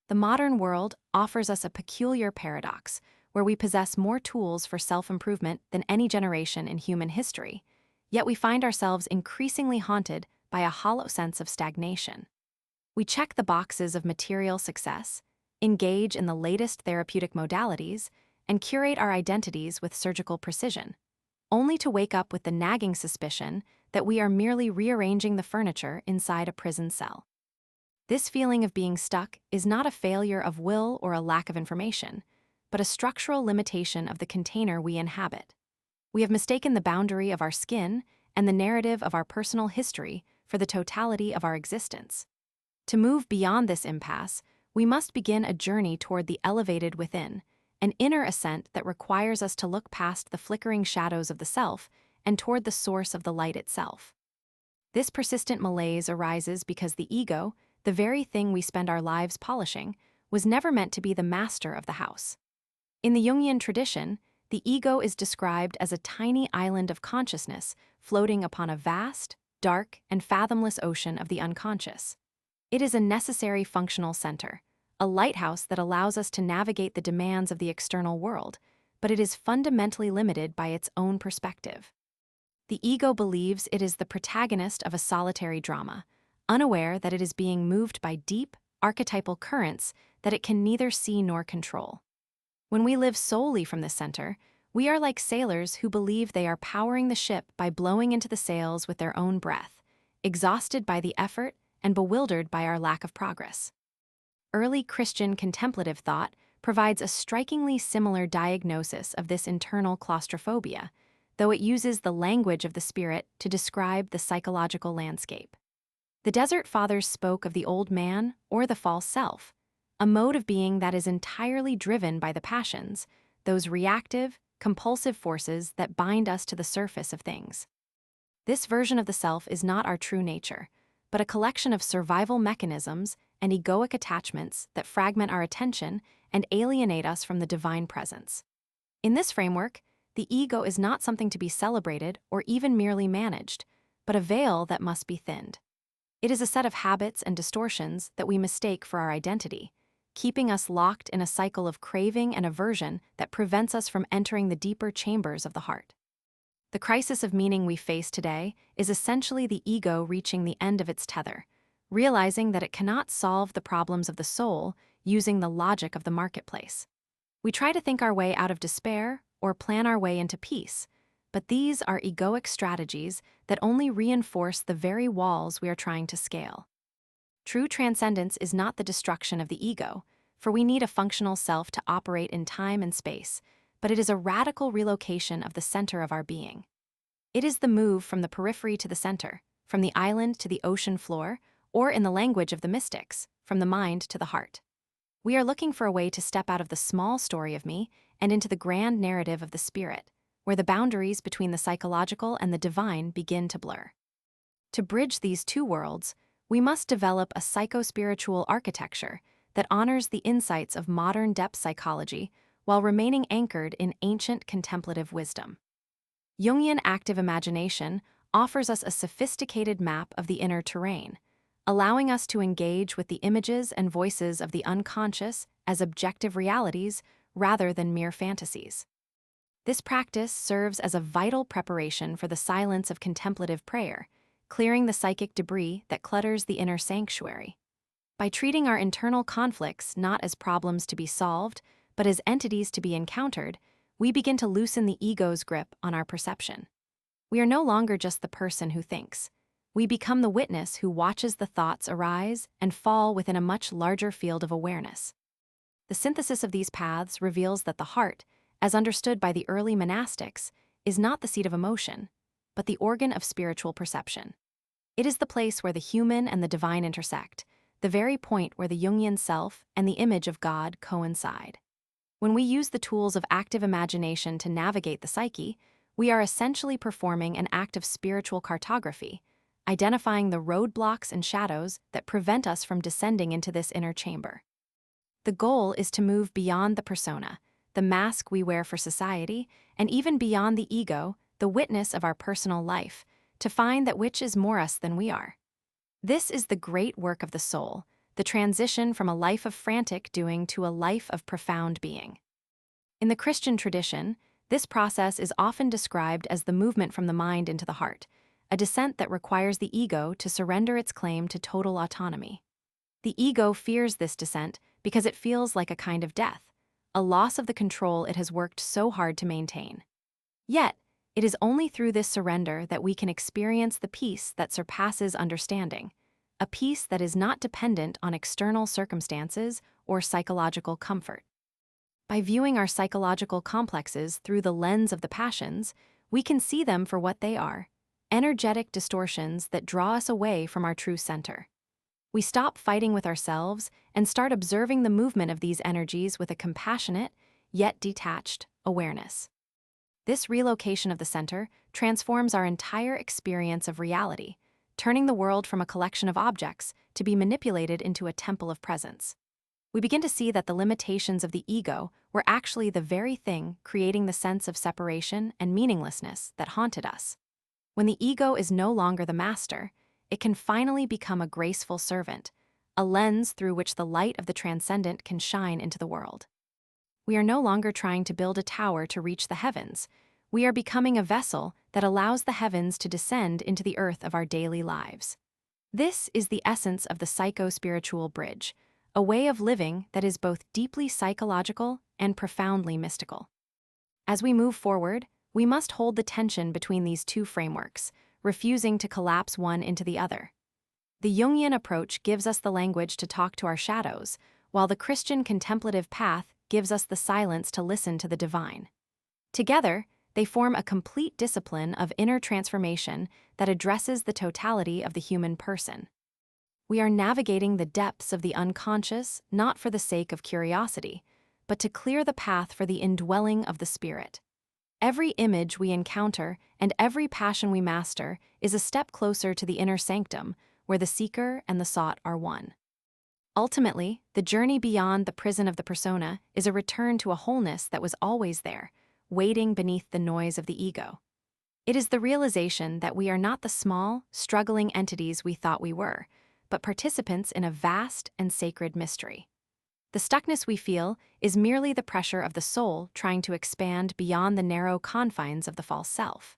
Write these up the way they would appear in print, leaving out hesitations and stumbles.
The modern world offers us a peculiar paradox, where we possess more tools for self-improvement than any generation in human history, yet we find ourselves increasingly haunted by a hollow sense of stagnation. We check the boxes of material success, engage in the latest therapeutic modalities, and curate our identities with surgical precision, only to wake up with the nagging suspicion that we are merely rearranging the furniture inside a prison cell. This feeling of being stuck is not a failure of will or a lack of information, but a structural limitation of the container we inhabit. We have mistaken the boundary of our skin and the narrative of our personal history for the totality of our existence. To move beyond this impasse, we must begin a journey toward the elevated within, an inner ascent that requires us to look past the flickering shadows of the self and toward the source of the light itself. This persistent malaise arises because the ego, the very thing we spend our lives polishing, was never meant to be the master of the house. In the Jungian tradition, the ego is described as a tiny island of consciousness floating upon a vast, dark, and fathomless ocean of the unconscious. It is a necessary functional center, a lighthouse that allows us to navigate the demands of the external world, but it is fundamentally limited by its own perspective. The ego believes it is the protagonist of a solitary drama, unaware that it is being moved by deep, archetypal currents that it can neither see nor control. When we live solely from this center, we are like sailors who believe they are powering the ship by blowing into the sails with their own breath, exhausted by the effort and bewildered by our lack of progress. Early Christian contemplative thought provides a strikingly similar diagnosis of this internal claustrophobia, though it uses the language of the spirit to describe the psychological landscape. The Desert Fathers spoke of the old man or the false self, a mode of being that is entirely driven by the passions, those reactive, compulsive forces that bind us to the surface of things. This version of the self is not our true nature, but a collection of survival mechanisms and egoic attachments that fragment our attention and alienate us from the divine presence. In this framework, the ego is not something to be celebrated or even merely managed, but a veil that must be thinned. It is a set of habits and distortions that we mistake for our identity, keeping us locked in a cycle of craving and aversion that prevents us from entering the deeper chambers of the heart. The crisis of meaning we face today is essentially the ego reaching the end of its tether, realizing that it cannot solve the problems of the soul using the logic of the marketplace. We try to think our way out of despair or plan our way into peace, but these are egoic strategies that only reinforce the very walls we are trying to scale. True transcendence is not the destruction of the ego, for we need a functional self to operate in time and space, but it is a radical relocation of the center of our being. It is the move from the periphery to the center, from the island to the ocean floor, or in the language of the mystics, from the mind to the heart. We are looking for a way to step out of the small story of me and into the grand narrative of the spirit, where the boundaries between the psychological and the divine begin to blur. To bridge these two worlds, we must develop a psycho-spiritual architecture that honors the insights of modern depth psychology while remaining anchored in ancient contemplative wisdom. Jungian Active Imagination offers us a sophisticated map of the inner terrain, allowing us to engage with the images and voices of the unconscious as objective realities rather than mere fantasies. This practice serves as a vital preparation for the silence of contemplative prayer, clearing the psychic debris that clutters the inner sanctuary. By treating our internal conflicts not as problems to be solved, but as entities to be encountered, we begin to loosen the ego's grip on our perception. We are no longer just the person who thinks. We become the witness who watches the thoughts arise and fall within a much larger field of awareness. The synthesis of these paths reveals that the heart, as understood by the early monastics, is not the seat of emotion, but the organ of spiritual perception. It is the place where the human and the divine intersect, the very point where the Jungian self and the image of God coincide. When we use the tools of active imagination to navigate the psyche, we are essentially performing an act of spiritual cartography, identifying the roadblocks and shadows that prevent us from descending into this inner chamber. The goal is to move beyond the persona, the mask we wear for society, and even beyond the ego, the witness of our personal life, to find that which is more us than we are. This is the great work of the soul, the transition from a life of frantic doing to a life of profound being. In the Christian tradition, this process is often described as the movement from the mind into the heart, a descent that requires the ego to surrender its claim to total autonomy. The ego fears this descent because it feels like a kind of death, a loss of the control it has worked so hard to maintain. Yet, it is only through this surrender that we can experience the peace that surpasses understanding, a peace that is not dependent on external circumstances or psychological comfort. By viewing our psychological complexes through the lens of the passions, we can see them for what they are, energetic distortions that draw us away from our true center. We stop fighting with ourselves and start observing the movement of these energies with a compassionate, yet detached, awareness. This relocation of the center transforms our entire experience of reality, turning the world from a collection of objects to be manipulated into a temple of presence. We begin to see that the limitations of the ego were actually the very thing creating the sense of separation and meaninglessness that haunted us. When the ego is no longer the master, it can finally become a graceful servant, a lens through which the light of the transcendent can shine into the world. We are no longer trying to build a tower to reach the heavens. We are becoming a vessel that allows the heavens to descend into the earth of our daily lives. This is the essence of the psycho-spiritual bridge, a way of living that is both deeply psychological and profoundly mystical. As we move forward, we must hold the tension between these two frameworks, refusing to collapse one into the other. The Jungian approach gives us the language to talk to our shadows, while the Christian contemplative path gives us the silence to listen to the divine. Together, they form a complete discipline of inner transformation that addresses the totality of the human person. We are navigating the depths of the unconscious not for the sake of curiosity, but to clear the path for the indwelling of the spirit. Every image we encounter and every passion we master is a step closer to the inner sanctum, where the seeker and the sought are one. Ultimately, the journey beyond the prison of the persona is a return to a wholeness that was always there, waiting beneath the noise of the ego. It is the realization that we are not the small, struggling entities we thought we were, but participants in a vast and sacred mystery. The stuckness we feel is merely the pressure of the soul trying to expand beyond the narrow confines of the false self.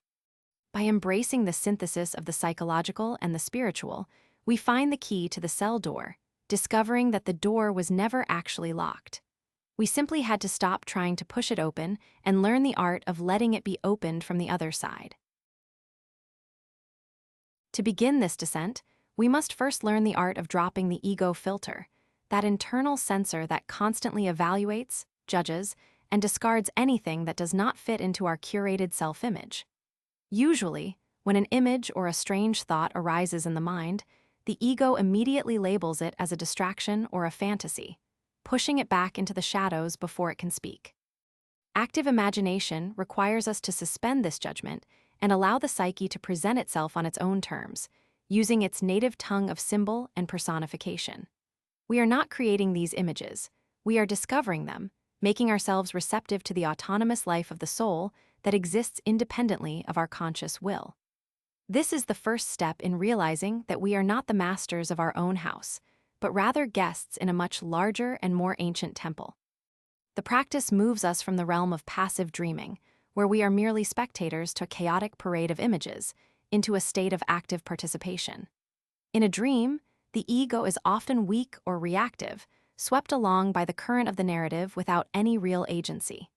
By embracing the synthesis of the psychological and the spiritual, we find the key to the cell door, discovering that the door was never actually locked. We simply had to stop trying to push it open and learn the art of letting it be opened from the other side. To begin this descent, we must first learn the art of dropping the ego filter, that internal censor that constantly evaluates, judges, and discards anything that does not fit into our curated self-image. Usually, when an image or a strange thought arises in the mind, the ego immediately labels it as a distraction or a fantasy, pushing it back into the shadows before it can speak. Active imagination requires us to suspend this judgment and allow the psyche to present itself on its own terms, using its native tongue of symbol and personification. We are not creating these images, we are discovering them, making ourselves receptive to the autonomous life of the soul that exists independently of our conscious will. This is the first step in realizing that we are not the masters of our own house, but rather guests in a much larger and more ancient temple. The practice moves us from the realm of passive dreaming, where we are merely spectators to a chaotic parade of images, into a state of active participation. In a dream, the ego is often weak or reactive, swept along by the current of the narrative without any real agency.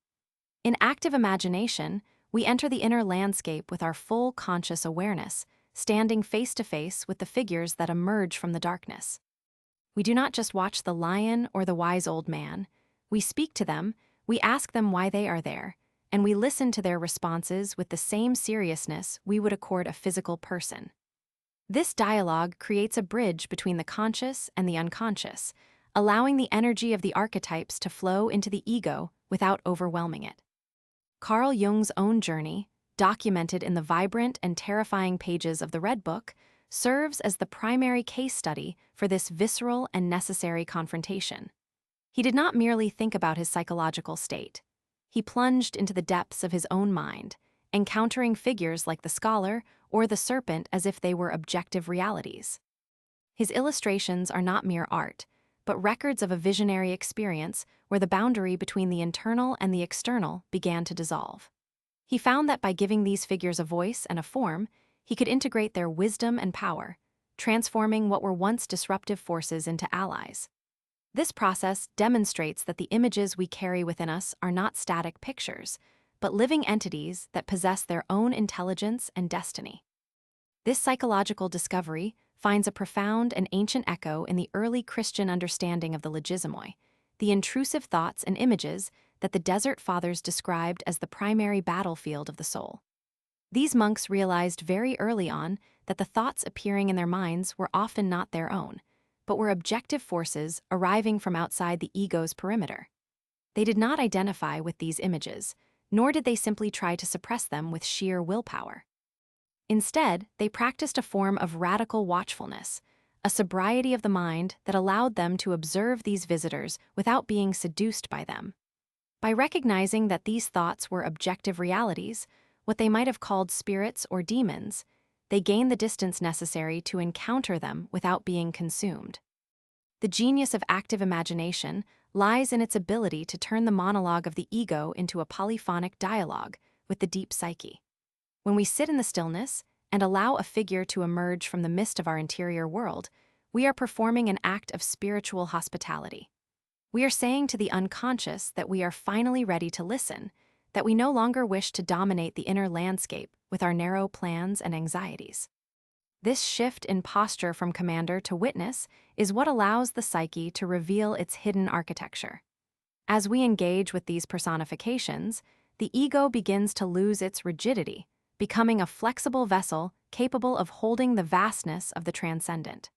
In active imagination, we enter the inner landscape with our full conscious awareness, standing face to face with the figures that emerge from the darkness. We do not just watch the lion or the wise old man. We speak to them, we ask them why they are there, and we listen to their responses with the same seriousness we would accord a physical person. This dialogue creates a bridge between the conscious and the unconscious, allowing the energy of the archetypes to flow into the ego without overwhelming it. Carl Jung's own journey, documented in the vibrant and terrifying pages of the Red Book, serves as the primary case study for this visceral and necessary confrontation. He did not merely think about his psychological state. He plunged into the depths of his own mind, encountering figures like the scholar or the serpent as if they were objective realities. His illustrations are not mere art, but records of a visionary experience where the boundary between the internal and the external began to dissolve. He found that by giving these figures a voice and a form, he could integrate their wisdom and power, transforming what were once disruptive forces into allies. This process demonstrates that the images we carry within us are not static pictures, but living entities that possess their own intelligence and destiny. This psychological discovery finds a profound and ancient echo in the early Christian understanding of the logismoi, the intrusive thoughts and images that the Desert Fathers described as the primary battlefield of the soul. These monks realized very early on that the thoughts appearing in their minds were often not their own, but were objective forces arriving from outside the ego's perimeter. They did not identify with these images, nor did they simply try to suppress them with sheer willpower. Instead, they practiced a form of radical watchfulness, a sobriety of the mind that allowed them to observe these visitors without being seduced by them. By recognizing that these thoughts were objective realities, what they might have called spirits or demons, they gained the distance necessary to encounter them without being consumed. The genius of active imagination lies in its ability to turn the monologue of the ego into a polyphonic dialogue with the deep psyche. When we sit in the stillness and allow a figure to emerge from the mist of our interior world, we are performing an act of spiritual hospitality. We are saying to the unconscious that we are finally ready to listen, that we no longer wish to dominate the inner landscape with our narrow plans and anxieties. This shift in posture from commander to witness is what allows the psyche to reveal its hidden architecture. As we engage with these personifications, the ego begins to lose its rigidity, becoming a flexible vessel capable of holding the vastness of the transcendent.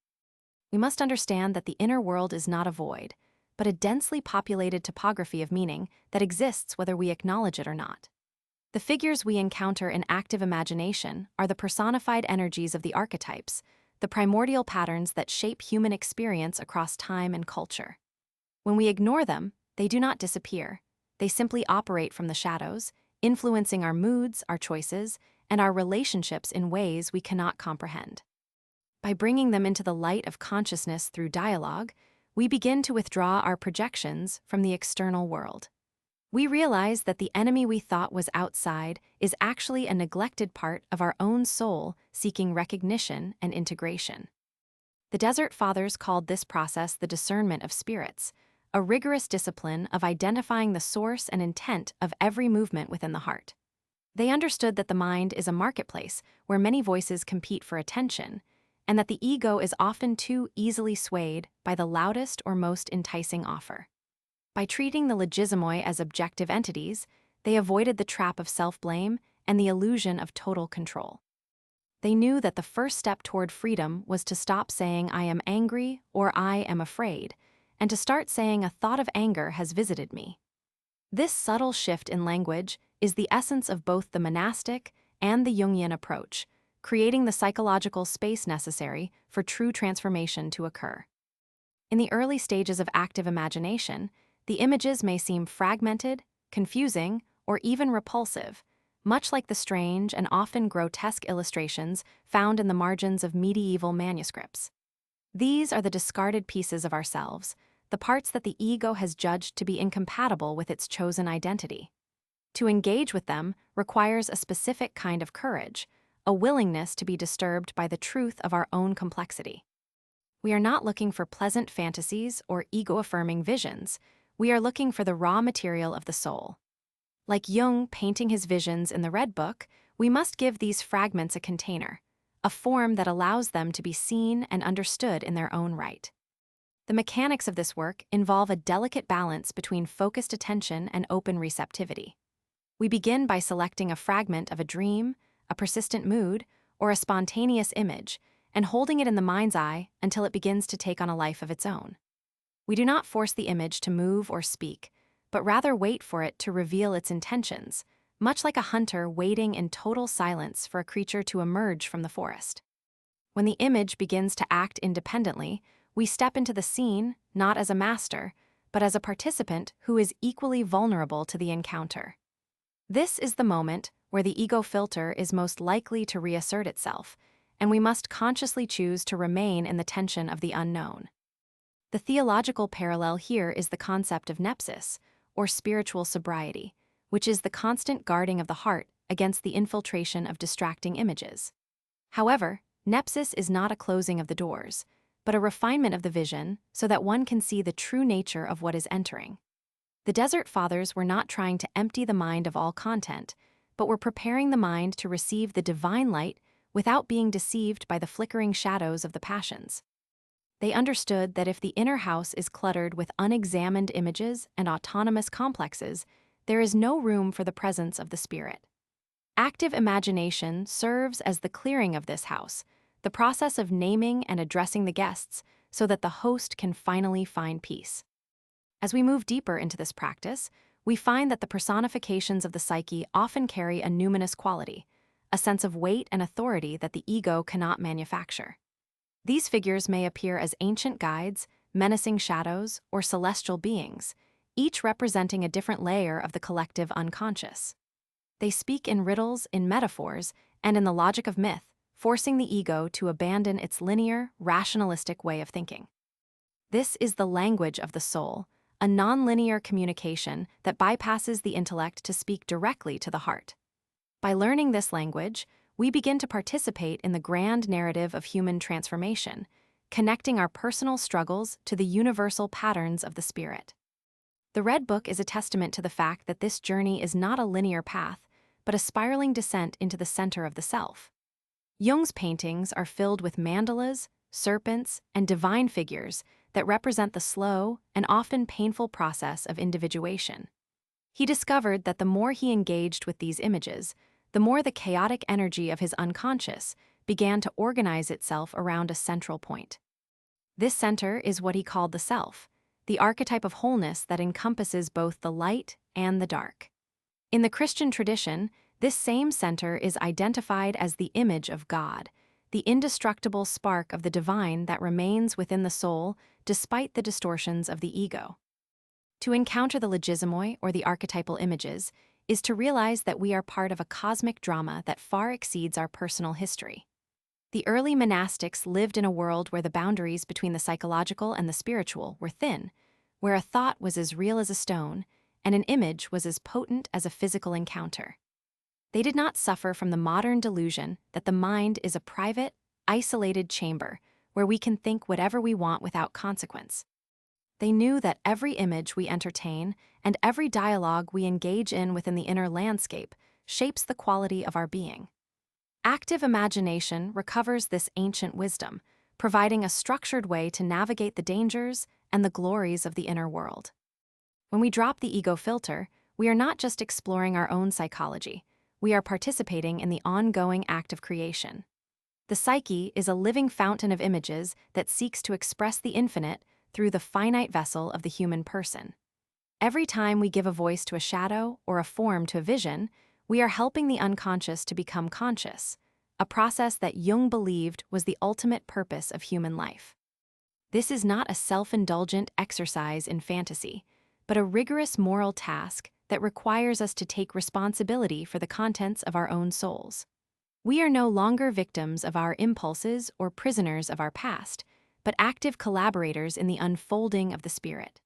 We must understand that the inner world is not a void, but a densely populated topography of meaning that exists whether we acknowledge it or not. The figures we encounter in active imagination are the personified energies of the archetypes, the primordial patterns that shape human experience across time and culture. When we ignore them, they do not disappear. They simply operate from the shadows, influencing our moods, our choices, and our relationships in ways we cannot comprehend. By bringing them into the light of consciousness through dialogue, we begin to withdraw our projections from the external world. We realize that the enemy we thought was outside is actually a neglected part of our own soul seeking recognition and integration. The Desert Fathers called this process the discernment of spirits, a rigorous discipline of identifying the source and intent of every movement within the heart. They understood that the mind is a marketplace where many voices compete for attention, and that the ego is often too easily swayed by the loudest or most enticing offer. By treating the logismoi as objective entities, they avoided the trap of self-blame and the illusion of total control. They knew that the first step toward freedom was to stop saying "I am angry" or "I am afraid," and to start saying "a thought of anger has visited me." This subtle shift in language is the essence of both the monastic and the Jungian approach, creating the psychological space necessary for true transformation to occur. In the early stages of active imagination, the images may seem fragmented, confusing, or even repulsive, much like the strange and often grotesque illustrations found in the margins of medieval manuscripts. These are the discarded pieces of ourselves, the parts that the ego has judged to be incompatible with its chosen identity. To engage with them requires a specific kind of courage, a willingness to be disturbed by the truth of our own complexity. We are not looking for pleasant fantasies or ego-affirming visions. We are looking for the raw material of the soul. Like Jung painting his visions in the Red Book, we must give these fragments a container, a form that allows them to be seen and understood in their own right. The mechanics of this work involve a delicate balance between focused attention and open receptivity. We begin by selecting a fragment of a dream, a persistent mood, or a spontaneous image, and holding it in the mind's eye until it begins to take on a life of its own. We do not force the image to move or speak, but rather wait for it to reveal its intentions, much like a hunter waiting in total silence for a creature to emerge from the forest. When the image begins to act independently, we step into the scene not as a master, but as a participant who is equally vulnerable to the encounter. This is the moment where the ego filter is most likely to reassert itself, and we must consciously choose to remain in the tension of the unknown. The theological parallel here is the concept of nepsis, or spiritual sobriety, which is the constant guarding of the heart against the infiltration of distracting images. However, nepsis is not a closing of the doors, but a refinement of the vision so that one can see the true nature of what is entering. The Desert Fathers were not trying to empty the mind of all content, but were preparing the mind to receive the divine light without being deceived by the flickering shadows of the passions. They understood that if the inner house is cluttered with unexamined images and autonomous complexes, there is no room for the presence of the spirit. Active imagination serves as the clearing of this house, the process of naming and addressing the guests so that the host can finally find peace. As we move deeper into this practice, we find that the personifications of the psyche often carry a numinous quality, a sense of weight and authority that the ego cannot manufacture. These figures may appear as ancient guides, menacing shadows, or celestial beings, each representing a different layer of the collective unconscious. They speak in riddles, in metaphors, and in the logic of myth, forcing the ego to abandon its linear, rationalistic way of thinking. This is the language of the soul, a nonlinear communication that bypasses the intellect to speak directly to the heart. By learning this language, we begin to participate in the grand narrative of human transformation, connecting our personal struggles to the universal patterns of the spirit. The Red Book is a testament to the fact that this journey is not a linear path, but a spiraling descent into the center of the self. Jung's paintings are filled with mandalas, serpents, and divine figures that represent the slow and often painful process of individuation. He discovered that the more he engaged with these images, the more the chaotic energy of his unconscious began to organize itself around a central point. This center is what he called the self, the archetype of wholeness that encompasses both the light and the dark. In the Christian tradition, this same center is identified as the image of God, the indestructible spark of the divine that remains within the soul despite the distortions of the ego. To encounter the logismoi, or the archetypal images, is to realize that we are part of a cosmic drama that far exceeds our personal history. The early monastics lived in a world where the boundaries between the psychological and the spiritual were thin, where a thought was as real as a stone, and an image was as potent as a physical encounter. They did not suffer from the modern delusion that the mind is a private, isolated chamber where we can think whatever we want without consequence. They knew that every image we entertain and every dialogue we engage in within the inner landscape shapes the quality of our being. Active imagination recovers this ancient wisdom, providing a structured way to navigate the dangers and the glories of the inner world. When we drop the ego filter, we are not just exploring our own psychology, we are participating in the ongoing act of creation. The psyche is a living fountain of images that seeks to express the infinite through the finite vessel of the human person. Every time we give a voice to a shadow or a form to a vision, we are helping the unconscious to become conscious, a process that Jung believed was the ultimate purpose of human life. This is not a self-indulgent exercise in fantasy, but a rigorous moral task that requires us to take responsibility for the contents of our own souls. We are no longer victims of our impulses or prisoners of our past, but active collaborators in the unfolding of the spirit.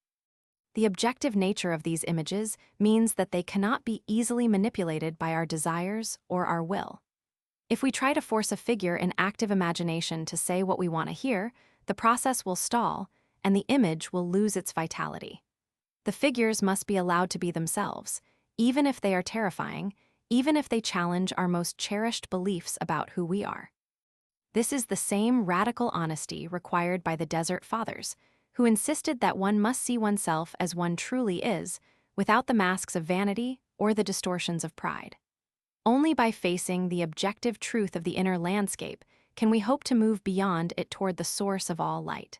The objective nature of these images means that they cannot be easily manipulated by our desires or our will. If we try to force a figure in active imagination to say what we want to hear, the process will stall and the image will lose its vitality. The figures must be allowed to be themselves, even if they are terrifying, even if they challenge our most cherished beliefs about who we are. This is the same radical honesty required by the Desert Fathers, who insisted that one must see oneself as one truly is, without the masks of vanity or the distortions of pride. Only by facing the objective truth of the inner landscape can we hope to move beyond it toward the source of all light.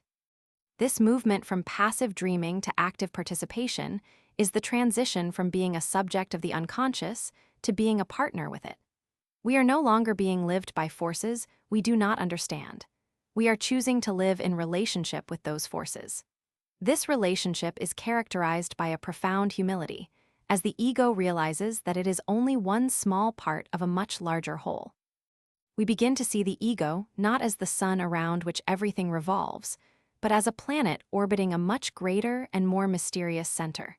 This movement from passive dreaming to active participation is the transition from being a subject of the unconscious to being a partner with it. We are no longer being lived by forces we do not understand. We are choosing to live in relationship with those forces. This relationship is characterized by a profound humility, as the ego realizes that it is only one small part of a much larger whole. We begin to see the ego not as the sun around which everything revolves, but as a planet orbiting a much greater and more mysterious center.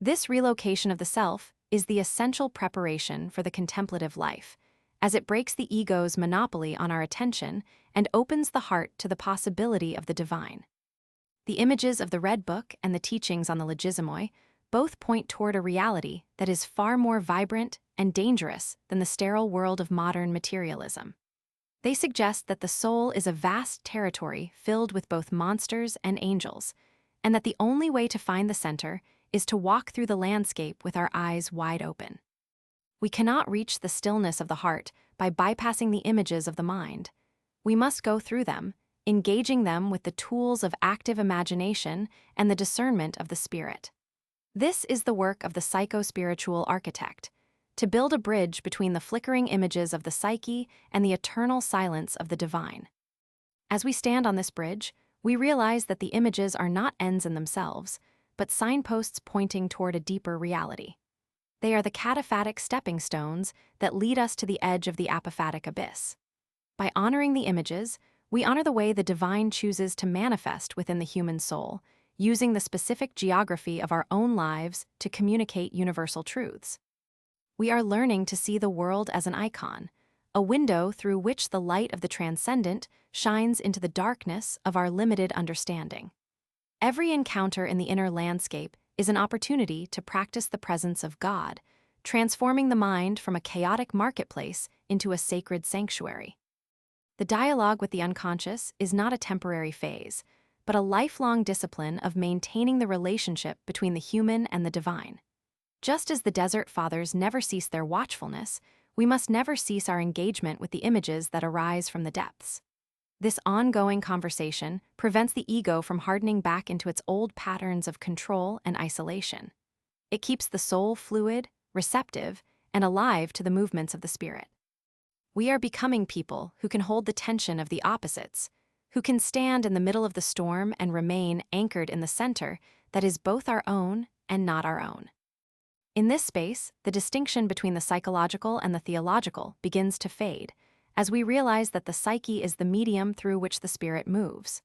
This relocation of the self is the essential preparation for the contemplative life, as it breaks the ego's monopoly on our attention and opens the heart to the possibility of the divine. The images of the Red Book and the teachings on the Legitimoi both point toward a reality that is far more vibrant and dangerous than the sterile world of modern materialism. They suggest that the soul is a vast territory filled with both monsters and angels, and that the only way to find the center is to walk through the landscape with our eyes wide open. We cannot reach the stillness of the heart by bypassing the images of the mind. We must go through them, engaging them with the tools of active imagination and the discernment of the spirit. This is the work of the psycho-spiritual architect, to build a bridge between the flickering images of the psyche and the eternal silence of the divine. As we stand on this bridge, we realize that the images are not ends in themselves, but signposts pointing toward a deeper reality. They are the cataphatic stepping stones that lead us to the edge of the apophatic abyss. By honoring the images, we honor the way the divine chooses to manifest within the human soul, using the specific geography of our own lives to communicate universal truths. We are learning to see the world as an icon, a window through which the light of the transcendent shines into the darkness of our limited understanding. Every encounter in the inner landscape is an opportunity to practice the presence of God, transforming the mind from a chaotic marketplace into a sacred sanctuary. The dialogue with the unconscious is not a temporary phase, but a lifelong discipline of maintaining the relationship between the human and the divine. Just as the Desert Fathers never cease their watchfulness, we must never cease our engagement with the images that arise from the depths. This ongoing conversation prevents the ego from hardening back into its old patterns of control and isolation. It keeps the soul fluid, receptive, and alive to the movements of the spirit. We are becoming people who can hold the tension of the opposites, who can stand in the middle of the storm and remain anchored in the center that is both our own and not our own. In this space, the distinction between the psychological and the theological begins to fade, as we realize that the psyche is the medium through which the spirit moves.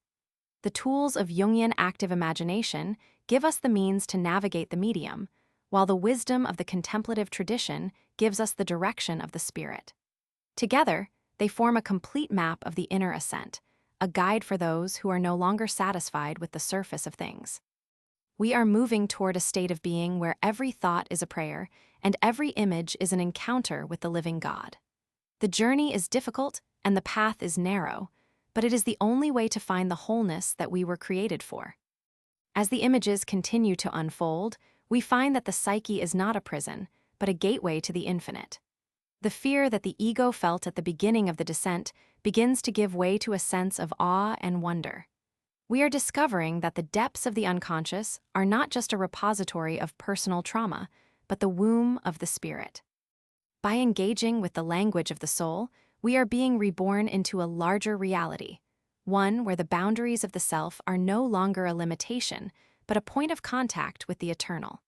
The tools of Jungian active imagination give us the means to navigate the medium, while the wisdom of the contemplative tradition gives us the direction of the spirit. Together, they form a complete map of the inner ascent, a guide for those who are no longer satisfied with the surface of things. We are moving toward a state of being where every thought is a prayer and every image is an encounter with the living God. The journey is difficult and the path is narrow, but it is the only way to find the wholeness that we were created for. As the images continue to unfold, we find that the psyche is not a prison, but a gateway to the infinite. The fear that the ego felt at the beginning of the descent begins to give way to a sense of awe and wonder. We are discovering that the depths of the unconscious are not just a repository of personal trauma, but the womb of the spirit. By engaging with the language of the soul, we are being reborn into a larger reality, one where the boundaries of the self are no longer a limitation, but a point of contact with the eternal.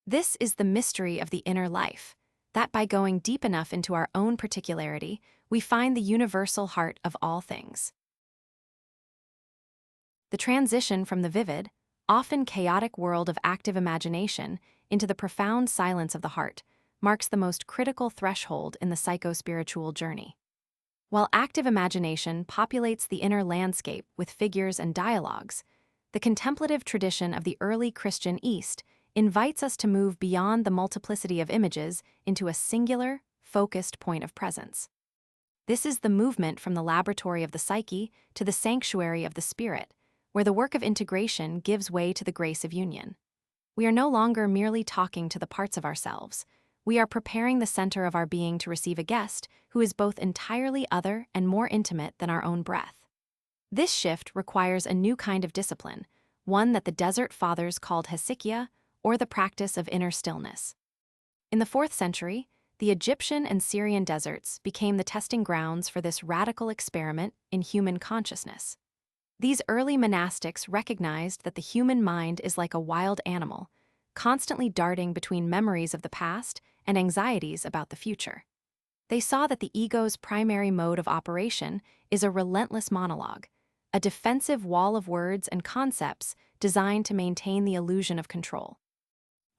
This is the mystery of the inner life, that by going deep enough into our own particularity, we find the universal heart of all things. The transition from the vivid, often chaotic world of active imagination into the profound silence of the heart marks the most critical threshold in the psycho-spiritual journey. While active imagination populates the inner landscape with figures and dialogues, the contemplative tradition of the early Christian East invites us to move beyond the multiplicity of images into a singular, focused point of presence. This is the movement from the laboratory of the psyche to the sanctuary of the spirit, where the work of integration gives way to the grace of union. We are no longer merely talking to the parts of ourselves. We are preparing the center of our being to receive a guest who is both entirely other and more intimate than our own breath. This shift requires a new kind of discipline, one that the Desert Fathers called Hesychia, or the practice of inner stillness. In the 4th century, the Egyptian and Syrian deserts became the testing grounds for this radical experiment in human consciousness. These early monastics recognized that the human mind is like a wild animal, constantly darting between memories of the past and anxieties about the future. They saw that the ego's primary mode of operation is a relentless monologue, a defensive wall of words and concepts designed to maintain the illusion of control.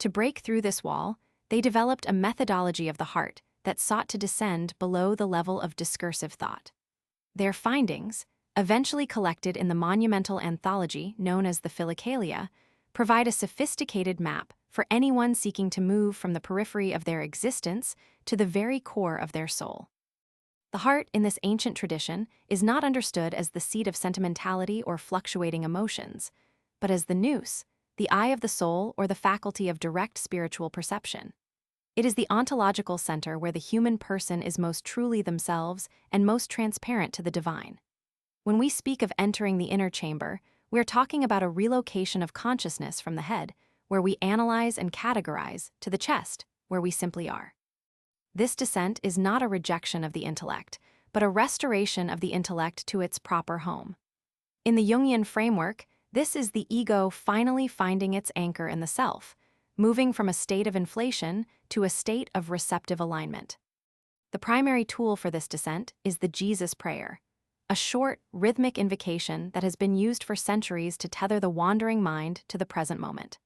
To break through this wall, they developed a methodology of the heart that sought to descend below the level of discursive thought. Their findings, eventually collected in the monumental anthology known as the Philokalia, provide a sophisticated map for anyone seeking to move from the periphery of their existence to the very core of their soul. The heart in this ancient tradition is not understood as the seat of sentimentality or fluctuating emotions, but as the nous, the eye of the soul or the faculty of direct spiritual perception. It is the ontological center where the human person is most truly themselves and most transparent to the divine. When we speak of entering the inner chamber, we're talking about a relocation of consciousness from the head, where we analyze and categorize, to the chest, where we simply are. This descent is not a rejection of the intellect, but a restoration of the intellect to its proper home. In the Jungian framework, this is the ego finally finding its anchor in the self, moving from a state of inflation to a state of receptive alignment. The primary tool for this descent is the Jesus prayer, a short, rhythmic invocation that has been used for centuries to tether the wandering mind to the present moment.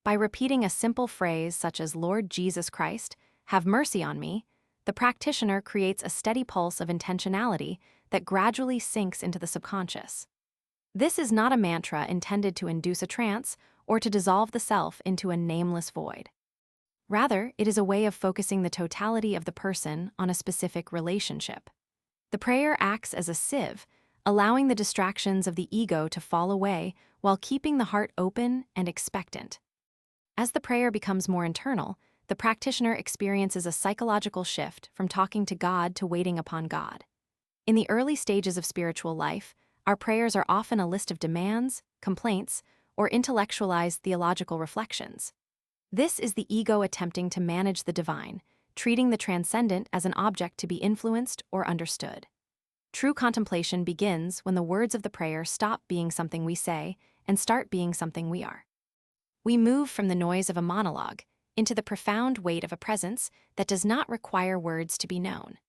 By repeating a simple phrase such as "Lord Jesus Christ, have mercy on me," the practitioner creates a steady pulse of intentionality that gradually sinks into the subconscious. This is not a mantra intended to induce a trance or to dissolve the self into a nameless void. Rather, it is a way of focusing the totality of the person on a specific relationship. The prayer acts as a sieve, allowing the distractions of the ego to fall away while keeping the heart open and expectant. As the prayer becomes more internal, the practitioner experiences a psychological shift from talking to God to waiting upon God. In the early stages of spiritual life, our prayers are often a list of demands, complaints, or intellectualized theological reflections. This is the ego attempting to manage the divine, treating the transcendent as an object to be influenced or understood. True contemplation begins when the words of the prayer stop being something we say and start being something we are. We move from the noise of a monologue into the profound weight of a presence that does not require words to be known.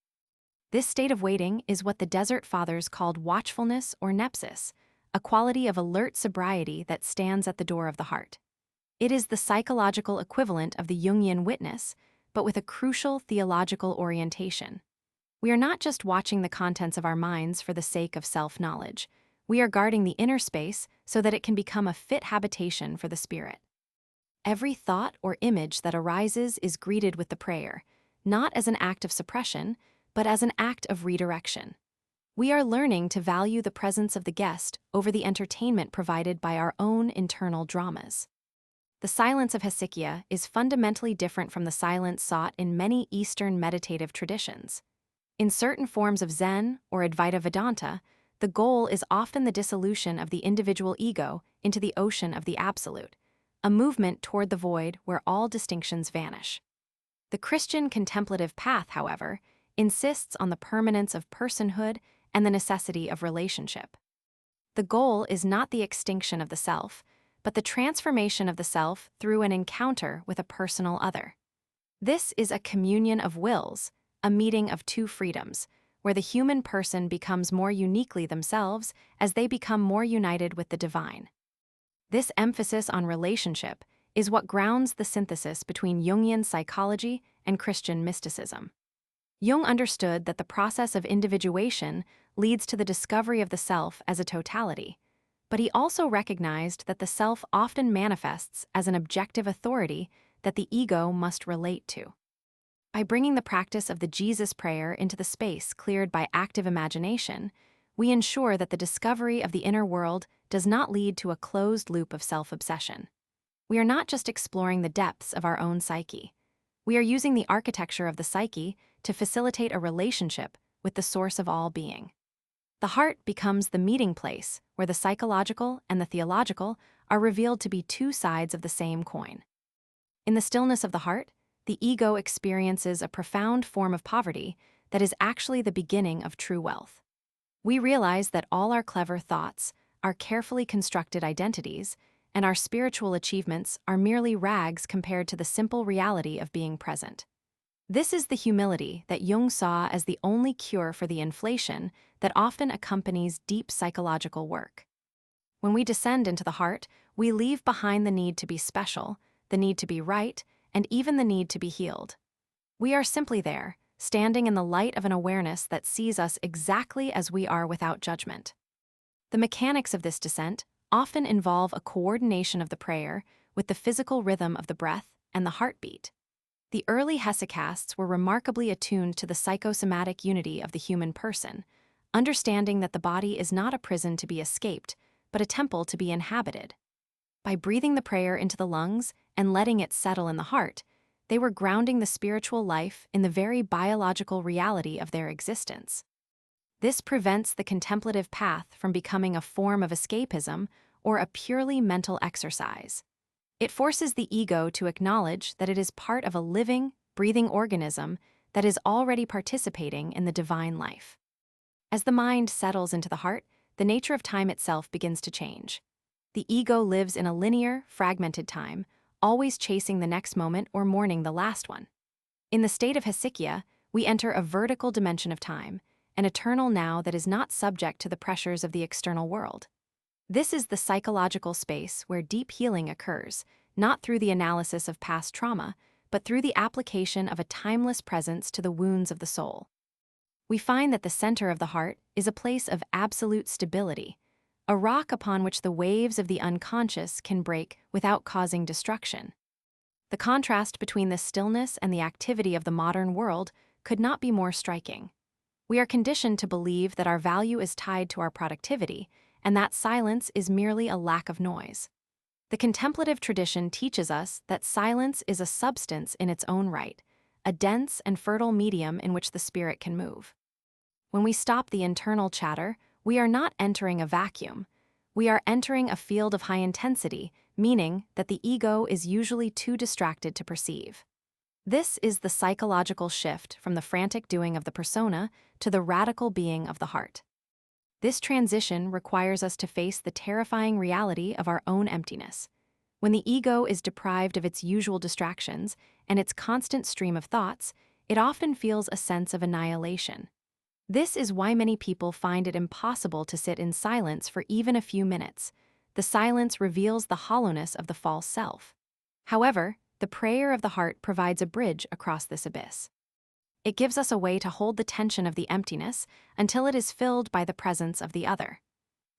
This state of waiting is what the Desert Fathers called watchfulness or nepsis, a quality of alert sobriety that stands at the door of the heart. It is the psychological equivalent of the Jungian witness, but with a crucial theological orientation. We are not just watching the contents of our minds for the sake of self-knowledge. We are guarding the inner space so that it can become a fit habitation for the spirit. Every thought or image that arises is greeted with the prayer, not as an act of suppression, but as an act of redirection. We are learning to value the presence of the guest over the entertainment provided by our own internal dramas. The silence of Hesychia is fundamentally different from the silence sought in many Eastern meditative traditions. In certain forms of Zen or Advaita Vedanta, the goal is often the dissolution of the individual ego into the ocean of the absolute, a movement toward the void where all distinctions vanish. The Christian contemplative path, however, insists on the permanence of personhood and the necessity of relationship. The goal is not the extinction of the self, but the transformation of the self through an encounter with a personal other. This is a communion of wills, a meeting of two freedoms, where the human person becomes more uniquely themselves as they become more united with the divine. This emphasis on relationship is what grounds the synthesis between Jungian psychology and Christian mysticism. Jung understood that the process of individuation leads to the discovery of the self as a totality, but he also recognized that the self often manifests as an objective authority that the ego must relate to. By bringing the practice of the Jesus prayer into the space cleared by active imagination, we ensure that the discovery of the inner world does not lead to a closed loop of self-obsession. We are not just exploring the depths of our own psyche. We are using the architecture of the psyche to facilitate a relationship with the source of all being. The heart becomes the meeting place where the psychological and the theological are revealed to be two sides of the same coin. In the stillness of the heart, the ego experiences a profound form of poverty that is actually the beginning of true wealth. We realize that all our clever thoughts, our carefully constructed identities, and our spiritual achievements are merely rags compared to the simple reality of being present. This is the humility that Jung saw as the only cure for the inflation that often accompanies deep psychological work. When we descend into the heart, we leave behind the need to be special, the need to be right, and even the need to be healed. We are simply there, standing in the light of an awareness that sees us exactly as we are without judgment. The mechanics of this descent often involve a coordination of the prayer with the physical rhythm of the breath and the heartbeat. The early hesychasts were remarkably attuned to the psychosomatic unity of the human person, understanding that the body is not a prison to be escaped, but a temple to be inhabited. By breathing the prayer into the lungs and letting it settle in the heart, they were grounding the spiritual life in the very biological reality of their existence. This prevents the contemplative path from becoming a form of escapism or a purely mental exercise. It forces the ego to acknowledge that it is part of a living, breathing organism that is already participating in the divine life. As the mind settles into the heart, the nature of time itself begins to change. The ego lives in a linear, fragmented time, always chasing the next moment or mourning the last one. In the state of Hesychia, we enter a vertical dimension of time, an eternal now that is not subject to the pressures of the external world. This is the psychological space where deep healing occurs, not through the analysis of past trauma, but through the application of a timeless presence to the wounds of the soul. We find that the center of the heart is a place of absolute stability, a rock upon which the waves of the unconscious can break without causing destruction. The contrast between the stillness and the activity of the modern world could not be more striking. We are conditioned to believe that our value is tied to our productivity, and that silence is merely a lack of noise. The contemplative tradition teaches us that silence is a substance in its own right, a dense and fertile medium in which the spirit can move. When we stop the internal chatter, we are not entering a vacuum. We are entering a field of high intensity, meaning that the ego is usually too distracted to perceive. This is the psychological shift from the frantic doing of the persona to the radical being of the heart. This transition requires us to face the terrifying reality of our own emptiness. When the ego is deprived of its usual distractions and its constant stream of thoughts, it often feels a sense of annihilation. This is why many people find it impossible to sit in silence for even a few minutes. The silence reveals the hollowness of the false self. However, the prayer of the heart provides a bridge across this abyss. It gives us a way to hold the tension of the emptiness until it is filled by the presence of the other.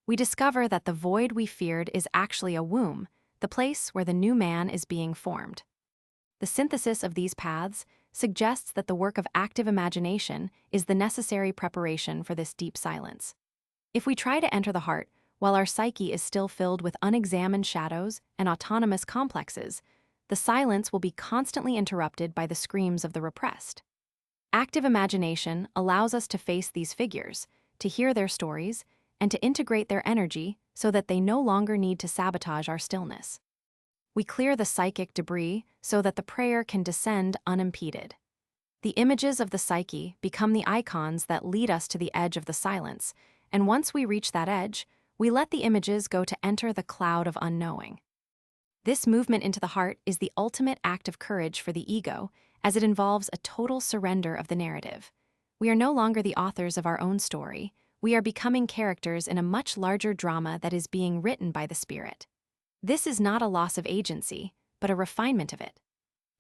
We discover that the void we feared is actually a womb, the place where the new man is being formed. The synthesis of these paths suggests that the work of active imagination is the necessary preparation for this deep silence. If we try to enter the heart while our psyche is still filled with unexamined shadows and autonomous complexes, the silence will be constantly interrupted by the screams of the repressed. Active imagination allows us to face these figures, to hear their stories, and to integrate their energy so that they no longer need to sabotage our stillness. We clear the psychic debris so that the prayer can descend unimpeded. The images of the psyche become the icons that lead us to the edge of the silence, and once we reach that edge, we let the images go to enter the cloud of unknowing. This movement into the heart is the ultimate act of courage for the ego, as it involves a total surrender of the narrative. We are no longer the authors of our own story. We are becoming characters in a much larger drama that is being written by the spirit. This is not a loss of agency, but a refinement of it.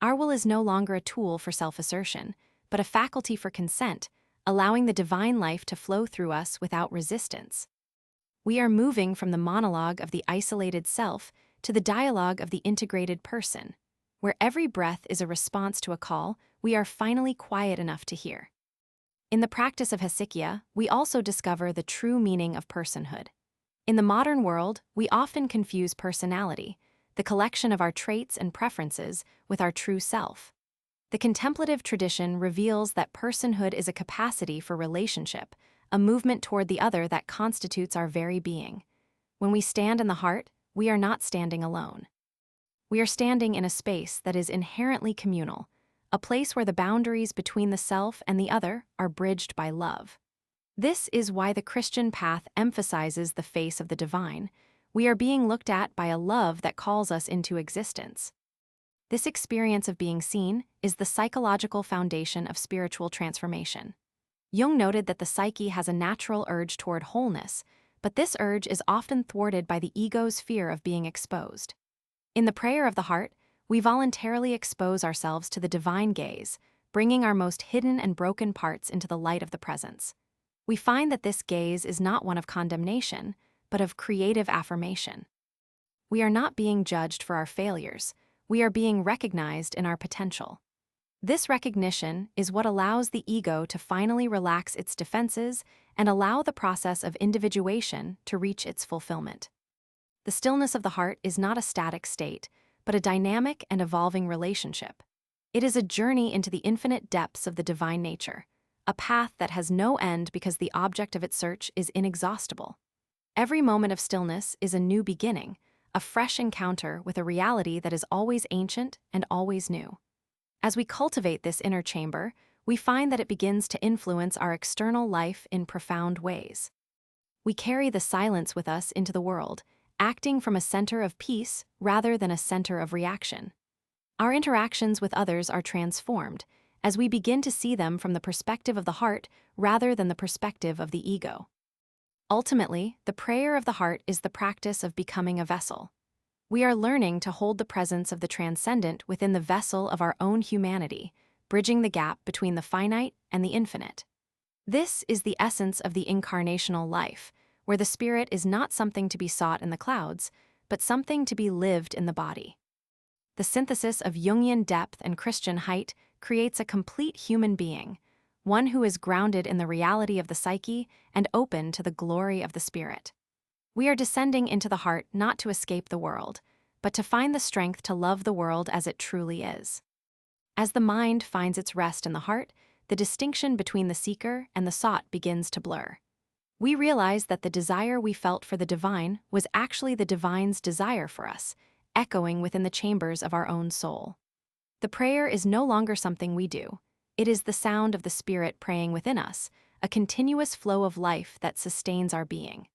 Our will is no longer a tool for self-assertion, but a faculty for consent, allowing the divine life to flow through us without resistance. We are moving from the monologue of the isolated self to the dialogue of the integrated person. Where every breath is a response to a call, we are finally quiet enough to hear. In the practice of Hesychia, we also discover the true meaning of personhood. In the modern world, we often confuse personality, the collection of our traits and preferences, with our true self. The contemplative tradition reveals that personhood is a capacity for relationship, a movement toward the other that constitutes our very being. When we stand in the heart, we are not standing alone. We are standing in a space that is inherently communal, a place where the boundaries between the self and the other are bridged by love. This is why the Christian path emphasizes the face of the divine. We are being looked at by a love that calls us into existence. This experience of being seen is the psychological foundation of spiritual transformation. Jung noted that the psyche has a natural urge toward wholeness, but this urge is often thwarted by the ego's fear of being exposed. In the prayer of the heart, we voluntarily expose ourselves to the divine gaze, bringing our most hidden and broken parts into the light of the presence. We find that this gaze is not one of condemnation, but of creative affirmation. We are not being judged for our failures, we are being recognized in our potential. This recognition is what allows the ego to finally relax its defenses and allow the process of individuation to reach its fulfillment. The stillness of the heart is not a static state, but a dynamic and evolving relationship. It is a journey into the infinite depths of the divine nature, a path that has no end because the object of its search is inexhaustible. Every moment of stillness is a new beginning, a fresh encounter with a reality that is always ancient and always new. As we cultivate this inner chamber, we find that it begins to influence our external life in profound ways. We carry the silence with us into the world, acting from a center of peace rather than a center of reaction. Our interactions with others are transformed as we begin to see them from the perspective of the heart rather than the perspective of the ego. Ultimately, the prayer of the heart is the practice of becoming a vessel. We are learning to hold the presence of the transcendent within the vessel of our own humanity, bridging the gap between the finite and the infinite. This is the essence of the incarnational life, where the spirit is not something to be sought in the clouds, but something to be lived in the body. The synthesis of Jungian depth and Christian height creates a complete human being, one who is grounded in the reality of the psyche and open to the glory of the spirit. We are descending into the heart not to escape the world, but to find the strength to love the world as it truly is. As the mind finds its rest in the heart, the distinction between the seeker and the sought begins to blur. We realize that the desire we felt for the divine was actually the divine's desire for us, echoing within the chambers of our own soul. The prayer is no longer something we do. It is the sound of the Spirit praying within us, a continuous flow of life that sustains our being.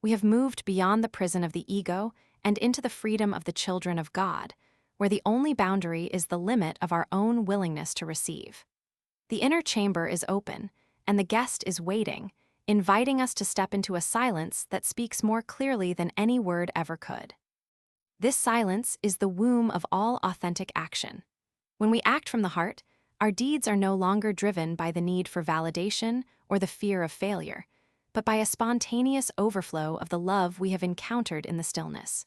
We have moved beyond the prison of the ego and into the freedom of the children of God, where the only boundary is the limit of our own willingness to receive. The inner chamber is open, and the guest is waiting, inviting us to step into a silence that speaks more clearly than any word ever could. This silence is the womb of all authentic action. When we act from the heart, our deeds are no longer driven by the need for validation or the fear of failure, but by a spontaneous overflow of the love we have encountered in the stillness.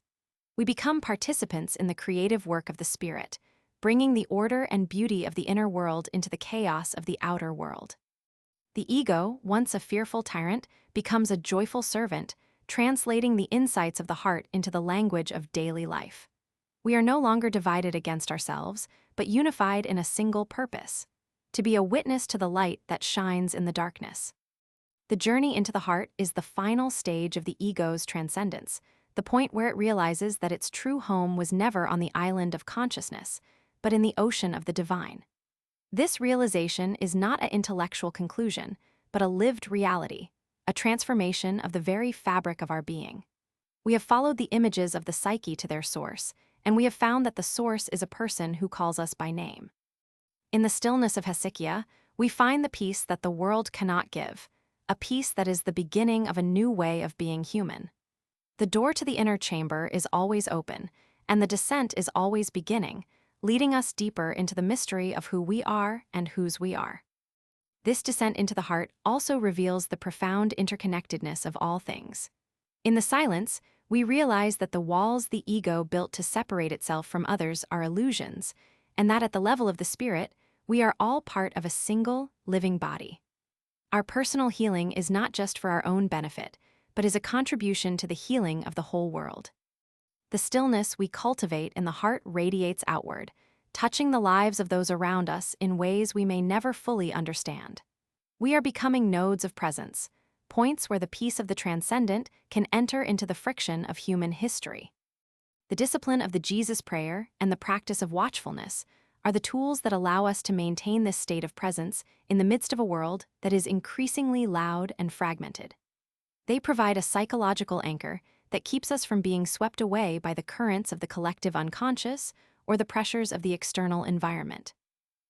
We become participants in the creative work of the Spirit, bringing the order and beauty of the inner world into the chaos of the outer world. The ego, once a fearful tyrant, becomes a joyful servant, translating the insights of the heart into the language of daily life. We are no longer divided against ourselves, but unified in a single purpose: to be a witness to the light that shines in the darkness. The journey into the heart is the final stage of the ego's transcendence, the point where it realizes that its true home was never on the island of consciousness, but in the ocean of the divine. This realization is not an intellectual conclusion, but a lived reality, a transformation of the very fabric of our being. We have followed the images of the psyche to their source, and we have found that the source is a person who calls us by name. In the stillness of Hesychia, we find the peace that the world cannot give, a peace that is the beginning of a new way of being human. The door to the inner chamber is always open, and the descent is always beginning, leading us deeper into the mystery of who we are and whose we are. This descent into the heart also reveals the profound interconnectedness of all things. In the silence, we realize that the walls the ego built to separate itself from others are illusions, and that at the level of the spirit, we are all part of a single, living body. Our personal healing is not just for our own benefit, but is a contribution to the healing of the whole world. The stillness we cultivate in the heart radiates outward, touching the lives of those around us in ways we may never fully understand. We are becoming nodes of presence, points where the peace of the transcendent can enter into the friction of human history. The discipline of the Jesus prayer and the practice of watchfulness are the tools that allow us to maintain this state of presence in the midst of a world that is increasingly loud and fragmented. They provide a psychological anchor that keeps us from being swept away by the currents of the collective unconscious or the pressures of the external environment.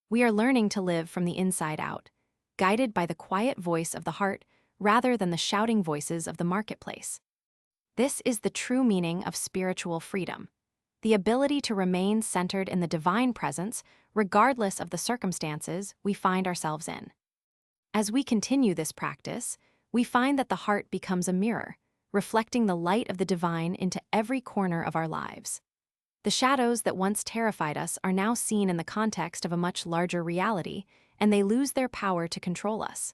We are learning to live from the inside out, guided by the quiet voice of the heart rather than the shouting voices of the marketplace. This is the true meaning of spiritual freedom, the ability to remain centered in the divine presence regardless of the circumstances we find ourselves in. As we continue this practice, we find that the heart becomes a mirror, reflecting the light of the divine into every corner of our lives. The shadows that once terrified us are now seen in the context of a much larger reality, and they lose their power to control us.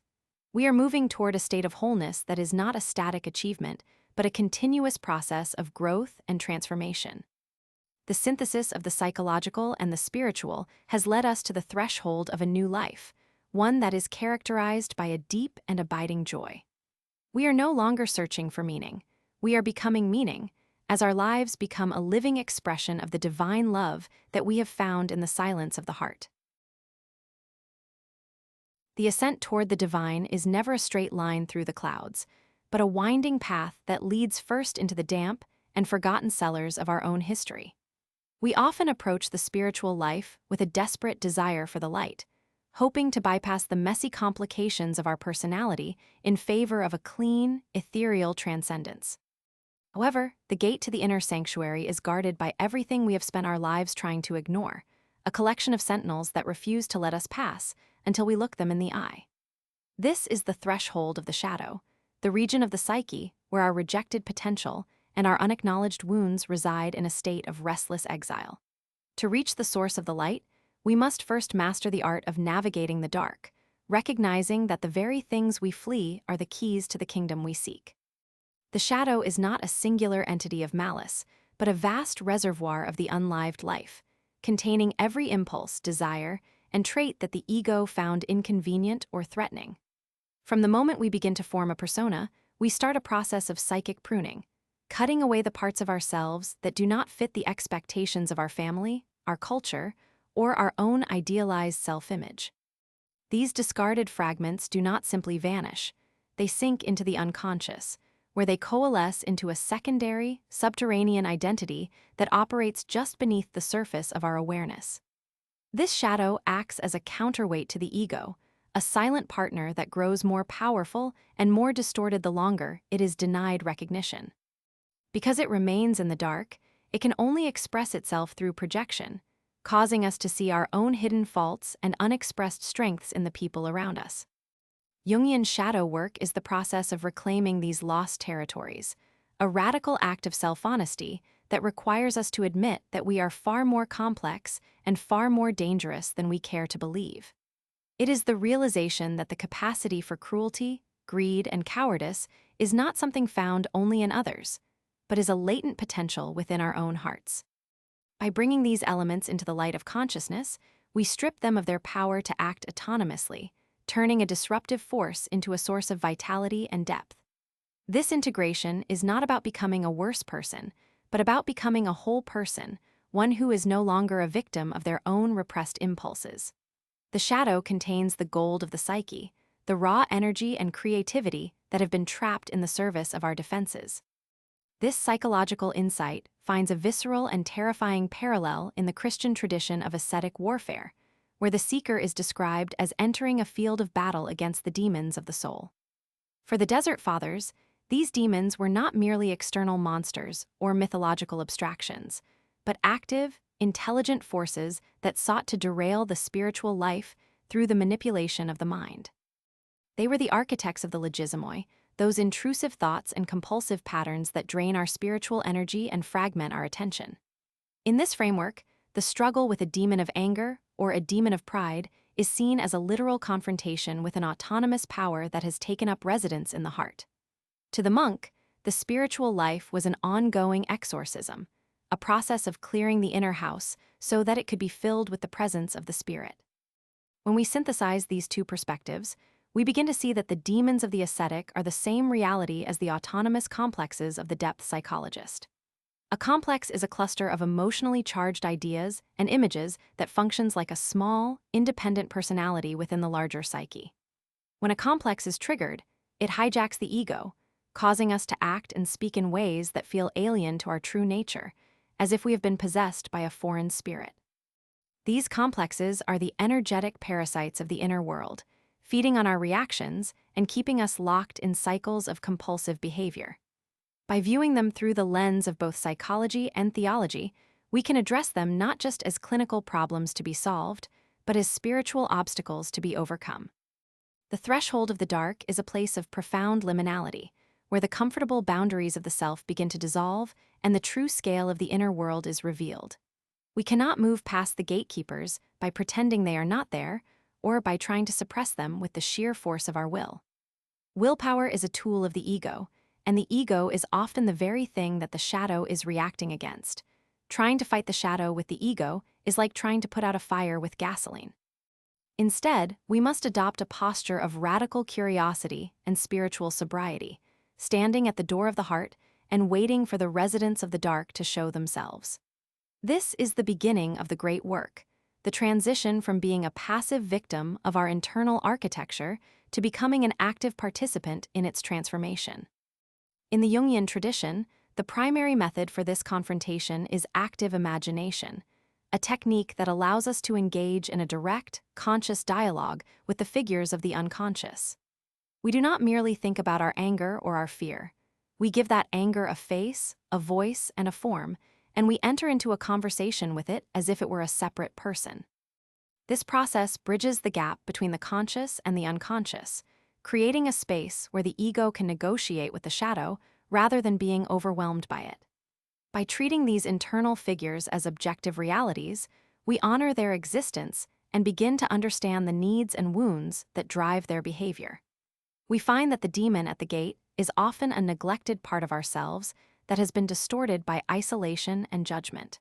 We are moving toward a state of wholeness that is not a static achievement, but a continuous process of growth and transformation. The synthesis of the psychological and the spiritual has led us to the threshold of a new life, one that is characterized by a deep and abiding joy. We are no longer searching for meaning. We are becoming meaning, as our lives become a living expression of the divine love that we have found in the silence of the heart. The ascent toward the divine is never a straight line through the clouds, but a winding path that leads first into the damp and forgotten cellars of our own history. We often approach the spiritual life with a desperate desire for the light, hoping to bypass the messy complications of our personality in favor of a clean, ethereal transcendence. However, the gate to the inner sanctuary is guarded by everything we have spent our lives trying to ignore, a collection of sentinels that refuse to let us pass until we look them in the eye. This is the threshold of the shadow, the region of the psyche where our rejected potential and our unacknowledged wounds reside in a state of restless exile. To reach the source of the light, we must first master the art of navigating the dark, recognizing that the very things we flee are the keys to the kingdom we seek. The shadow is not a singular entity of malice, but a vast reservoir of the unlived life, containing every impulse, desire, and trait that the ego found inconvenient or threatening. From the moment we begin to form a persona, we start a process of psychic pruning, cutting away the parts of ourselves that do not fit the expectations of our family, our culture, or our own idealized self-image. These discarded fragments do not simply vanish, they sink into the unconscious, where they coalesce into a secondary, subterranean identity that operates just beneath the surface of our awareness. This shadow acts as a counterweight to the ego, a silent partner that grows more powerful and more distorted the longer it is denied recognition. Because it remains in the dark, it can only express itself through projection, causing us to see our own hidden faults and unexpressed strengths in the people around us. Jungian shadow work is the process of reclaiming these lost territories, a radical act of self-honesty that requires us to admit that we are far more complex and far more dangerous than we care to believe. It is the realization that the capacity for cruelty, greed, and cowardice is not something found only in others, but is a latent potential within our own hearts. By bringing these elements into the light of consciousness, we strip them of their power to act autonomously, turning a disruptive force into a source of vitality and depth. This integration is not about becoming a worse person, but about becoming a whole person, one who is no longer a victim of their own repressed impulses. The shadow contains the gold of the psyche, the raw energy and creativity that have been trapped in the service of our defenses. This psychological insight finds a visceral and terrifying parallel in the Christian tradition of ascetic warfare, where the seeker is described as entering a field of battle against the demons of the soul. For the Desert Fathers, these demons were not merely external monsters or mythological abstractions, but active, intelligent forces that sought to derail the spiritual life through the manipulation of the mind. They were the architects of the logismoi, those intrusive thoughts and compulsive patterns that drain our spiritual energy and fragment our attention. In this framework, the struggle with a demon of anger or a demon of pride is seen as a literal confrontation with an autonomous power that has taken up residence in the heart. To the monk, the spiritual life was an ongoing exorcism, a process of clearing the inner house so that it could be filled with the presence of the spirit. When we synthesize these two perspectives, we begin to see that the demons of the ascetic are the same reality as the autonomous complexes of the depth psychologist. A complex is a cluster of emotionally charged ideas and images that functions like a small, independent personality within the larger psyche. When a complex is triggered, it hijacks the ego, causing us to act and speak in ways that feel alien to our true nature, as if we have been possessed by a foreign spirit. These complexes are the energetic parasites of the inner world, feeding on our reactions and keeping us locked in cycles of compulsive behavior. By viewing them through the lens of both psychology and theology, we can address them not just as clinical problems to be solved, but as spiritual obstacles to be overcome. The threshold of the dark is a place of profound liminality, where the comfortable boundaries of the self begin to dissolve and the true scale of the inner world is revealed. We cannot move past the gatekeepers by pretending they are not there or by trying to suppress them with the sheer force of our will. Willpower is a tool of the ego, and the ego is often the very thing that the shadow is reacting against. Trying to fight the shadow with the ego is like trying to put out a fire with gasoline. Instead, we must adopt a posture of radical curiosity and spiritual sobriety, standing at the door of the heart and waiting for the residents of the dark to show themselves. This is the beginning of the great work, the transition from being a passive victim of our internal architecture to becoming an active participant in its transformation. In the Jungian tradition, the primary method for this confrontation is active imagination, a technique that allows us to engage in a direct, conscious dialogue with the figures of the unconscious. We do not merely think about our anger or our fear. We give that anger a face, a voice, and a form, and we enter into a conversation with it as if it were a separate person. This process bridges the gap between the conscious and the unconscious, creating a space where the ego can negotiate with the shadow rather than being overwhelmed by it. By treating these internal figures as objective realities, we honor their existence and begin to understand the needs and wounds that drive their behavior. We find that the demon at the gate is often a neglected part of ourselves that has been distorted by isolation and judgment.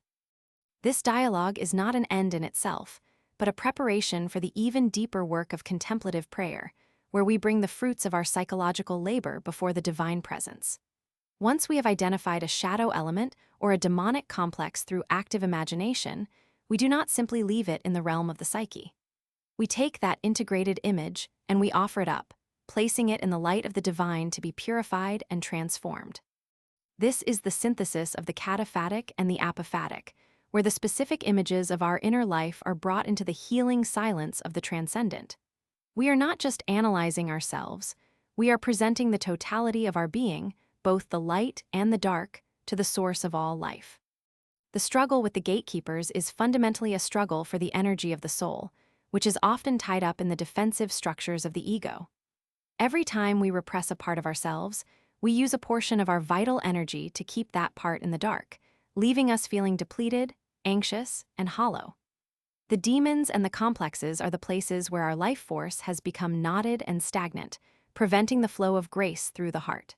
This dialogue is not an end in itself, but a preparation for the even deeper work of contemplative prayer, where we bring the fruits of our psychological labor before the divine presence. Once we have identified a shadow element or a demonic complex through active imagination, we do not simply leave it in the realm of the psyche. We take that integrated image and we offer it up, placing it in the light of the divine to be purified and transformed. This is the synthesis of the cataphatic and the apophatic, where the specific images of our inner life are brought into the healing silence of the transcendent. We are not just analyzing ourselves, we are presenting the totality of our being, both the light and the dark, to the source of all life. The struggle with the gatekeepers is fundamentally a struggle for the energy of the soul, which is often tied up in the defensive structures of the ego. Every time we repress a part of ourselves, we use a portion of our vital energy to keep that part in the dark, leaving us feeling depleted, anxious, and hollow. The demons and the complexes are the places where our life force has become knotted and stagnant, preventing the flow of grace through the heart.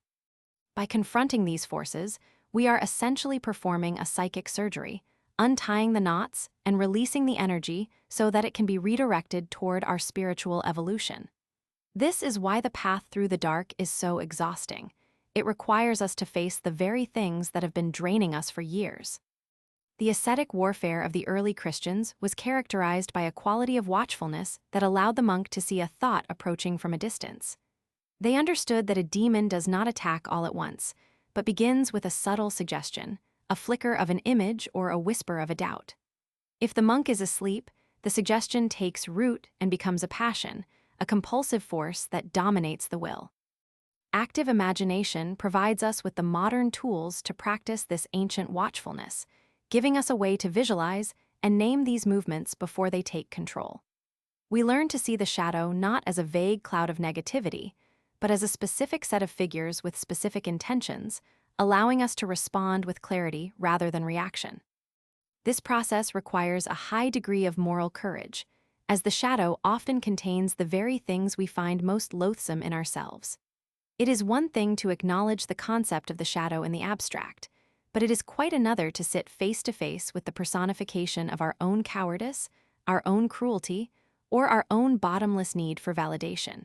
By confronting these forces, we are essentially performing a psychic surgery, untying the knots and releasing the energy so that it can be redirected toward our spiritual evolution. This is why the path through the dark is so exhausting. It requires us to face the very things that have been draining us for years. The ascetic warfare of the early Christians was characterized by a quality of watchfulness that allowed the monk to see a thought approaching from a distance. They understood that a demon does not attack all at once, but begins with a subtle suggestion, a flicker of an image or a whisper of a doubt. If the monk is asleep, the suggestion takes root and becomes a passion, a compulsive force that dominates the will. Active imagination provides us with the modern tools to practice this ancient watchfulness, giving us a way to visualize and name these movements before they take control. We learn to see the shadow not as a vague cloud of negativity, but as a specific set of figures with specific intentions, allowing us to respond with clarity rather than reaction. This process requires a high degree of moral courage, as the shadow often contains the very things we find most loathsome in ourselves. It is one thing to acknowledge the concept of the shadow in the abstract, but it is quite another to sit face to face with the personification of our own cowardice, our own cruelty, or our own bottomless need for validation.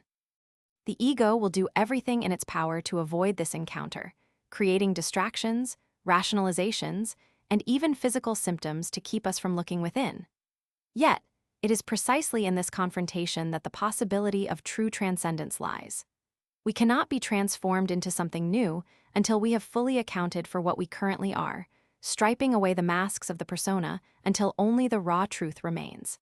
The ego will do everything in its power to avoid this encounter, creating distractions, rationalizations, and even physical symptoms to keep us from looking within. Yet, it is precisely in this confrontation that the possibility of true transcendence lies. We cannot be transformed into something new until we have fully accounted for what we currently are, striping away the masks of the persona until only the raw truth remains.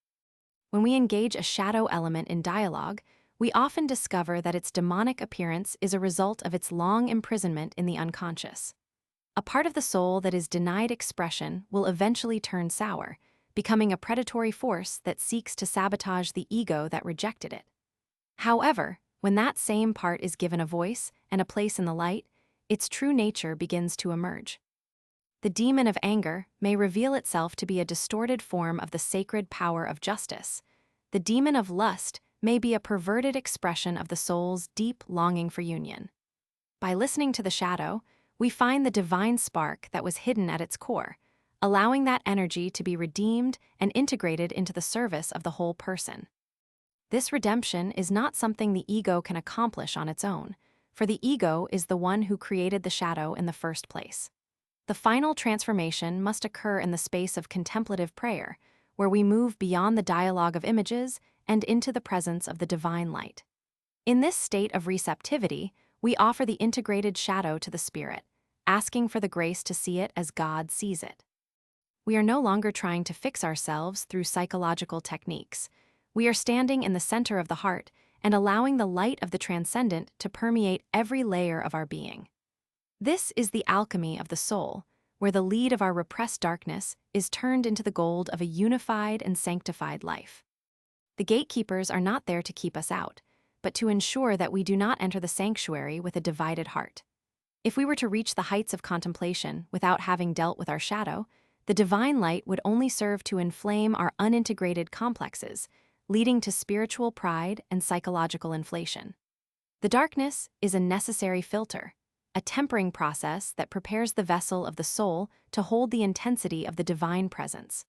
When we engage a shadow element in dialogue, we often discover that its demonic appearance is a result of its long imprisonment in the unconscious. A part of the soul that is denied expression will eventually turn sour, becoming a predatory force that seeks to sabotage the ego that rejected it. However, when that same part is given a voice and a place in the light, its true nature begins to emerge. The demon of anger may reveal itself to be a distorted form of the sacred power of justice. The demon of lust may be a perverted expression of the soul's deep longing for union. By listening to the shadow, we find the divine spark that was hidden at its core, allowing that energy to be redeemed and integrated into the service of the whole person. This redemption is not something the ego can accomplish on its own, for the ego is the one who created the shadow in the first place. The final transformation must occur in the space of contemplative prayer, where we move beyond the dialogue of images and into the presence of the divine light. In this state of receptivity, we offer the integrated shadow to the spirit, asking for the grace to see it as God sees it. We are no longer trying to fix ourselves through psychological techniques. We are standing in the center of the heart and allowing the light of the transcendent to permeate every layer of our being. This is the alchemy of the soul, where the lead of our repressed darkness is turned into the gold of a unified and sanctified life. The gatekeepers are not there to keep us out, but to ensure that we do not enter the sanctuary with a divided heart. If we were to reach the heights of contemplation without having dealt with our shadow, the divine light would only serve to inflame our unintegrated complexes, leading to spiritual pride and psychological inflation. The darkness is a necessary filter, a tempering process that prepares the vessel of the soul to hold the intensity of the divine presence.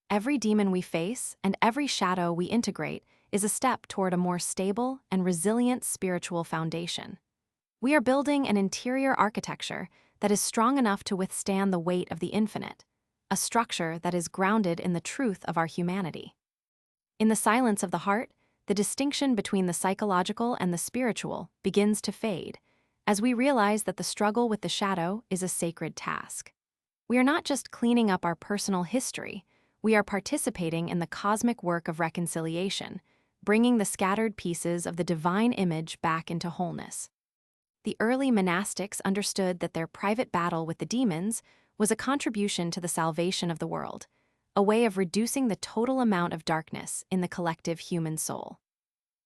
Every demon we face and every shadow we integrate is a step toward a more stable and resilient spiritual foundation. We are building an interior architecture that is strong enough to withstand the weight of the infinite, a structure that is grounded in the truth of our humanity. In the silence of the heart, the distinction between the psychological and the spiritual begins to fade, as we realize that the struggle with the shadow is a sacred task. We are not just cleaning up our personal history, we are participating in the cosmic work of reconciliation, bringing the scattered pieces of the divine image back into wholeness. The early monastics understood that their private battle with the demons was a contribution to the salvation of the world, a way of reducing the total amount of darkness in the collective human soul.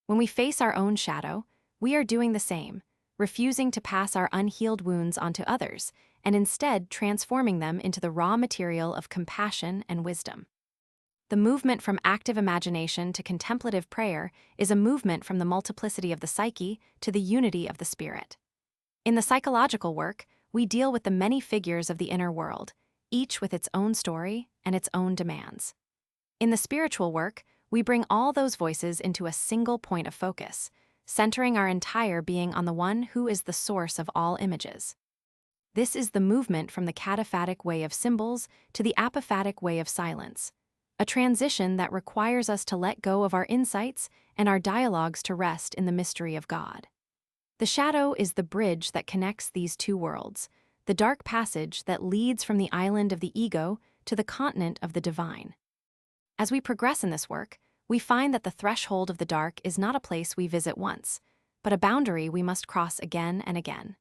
When we face our own shadow, we are doing the same, refusing to pass our unhealed wounds onto others, and instead transforming them into the raw material of compassion and wisdom. The movement from active imagination to contemplative prayer is a movement from the multiplicity of the psyche to the unity of the spirit. In the psychological work, we deal with the many figures of the inner world, each with its own story and its own demands. In the spiritual work, we bring all those voices into a single point of focus, centering our entire being on the one who is the source of all images. This is the movement from the cataphatic way of symbols to the apophatic way of silence, a transition that requires us to let go of our insights and our dialogues to rest in the mystery of God. The shadow is the bridge that connects these two worlds, the dark passage that leads from the island of the ego to the continent of the divine. As we progress in this work, we find that the threshold of the dark is not a place we visit once, but a boundary we must cross again and again.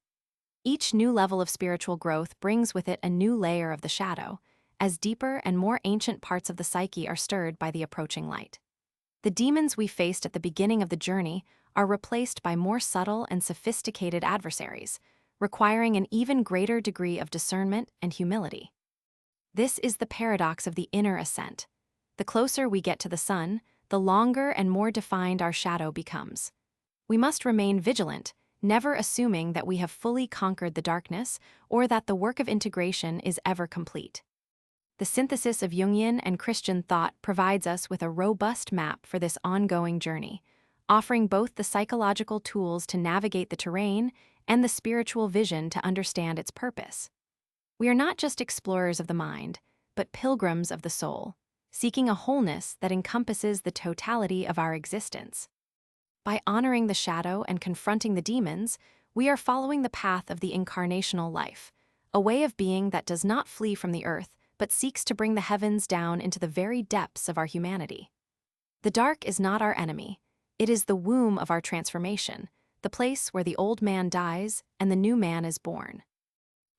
Each new level of spiritual growth brings with it a new layer of the shadow, as deeper and more ancient parts of the psyche are stirred by the approaching light. The demons we faced at the beginning of the journey are replaced by more subtle and sophisticated adversaries, requiring an even greater degree of discernment and humility. This is the paradox of the inner ascent. The closer we get to the sun, the longer and more defined our shadow becomes. We must remain vigilant, never assuming that we have fully conquered the darkness or that the work of integration is ever complete. The synthesis of Jungian and Christian thought provides us with a robust map for this ongoing journey, offering both the psychological tools to navigate the terrain and the spiritual vision to understand its purpose. We are not just explorers of the mind, but pilgrims of the soul, seeking a wholeness that encompasses the totality of our existence. By honoring the shadow and confronting the demons, we are following the path of the incarnational life, a way of being that does not flee from the earth, but seeks to bring the heavens down into the very depths of our humanity. The dark is not our enemy. It is the womb of our transformation, the place where the old man dies and the new man is born.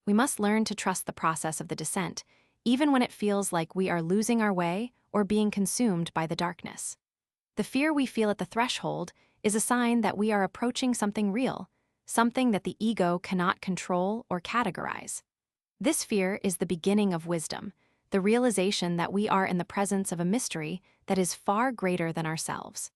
We must learn to trust the process of the descent, even when it feels like we are losing our way or being consumed by the darkness. The fear we feel at the threshold is a sign that we are approaching something real, something that the ego cannot control or categorize. This fear is the beginning of wisdom, the realization that we are in the presence of a mystery that is far greater than ourselves.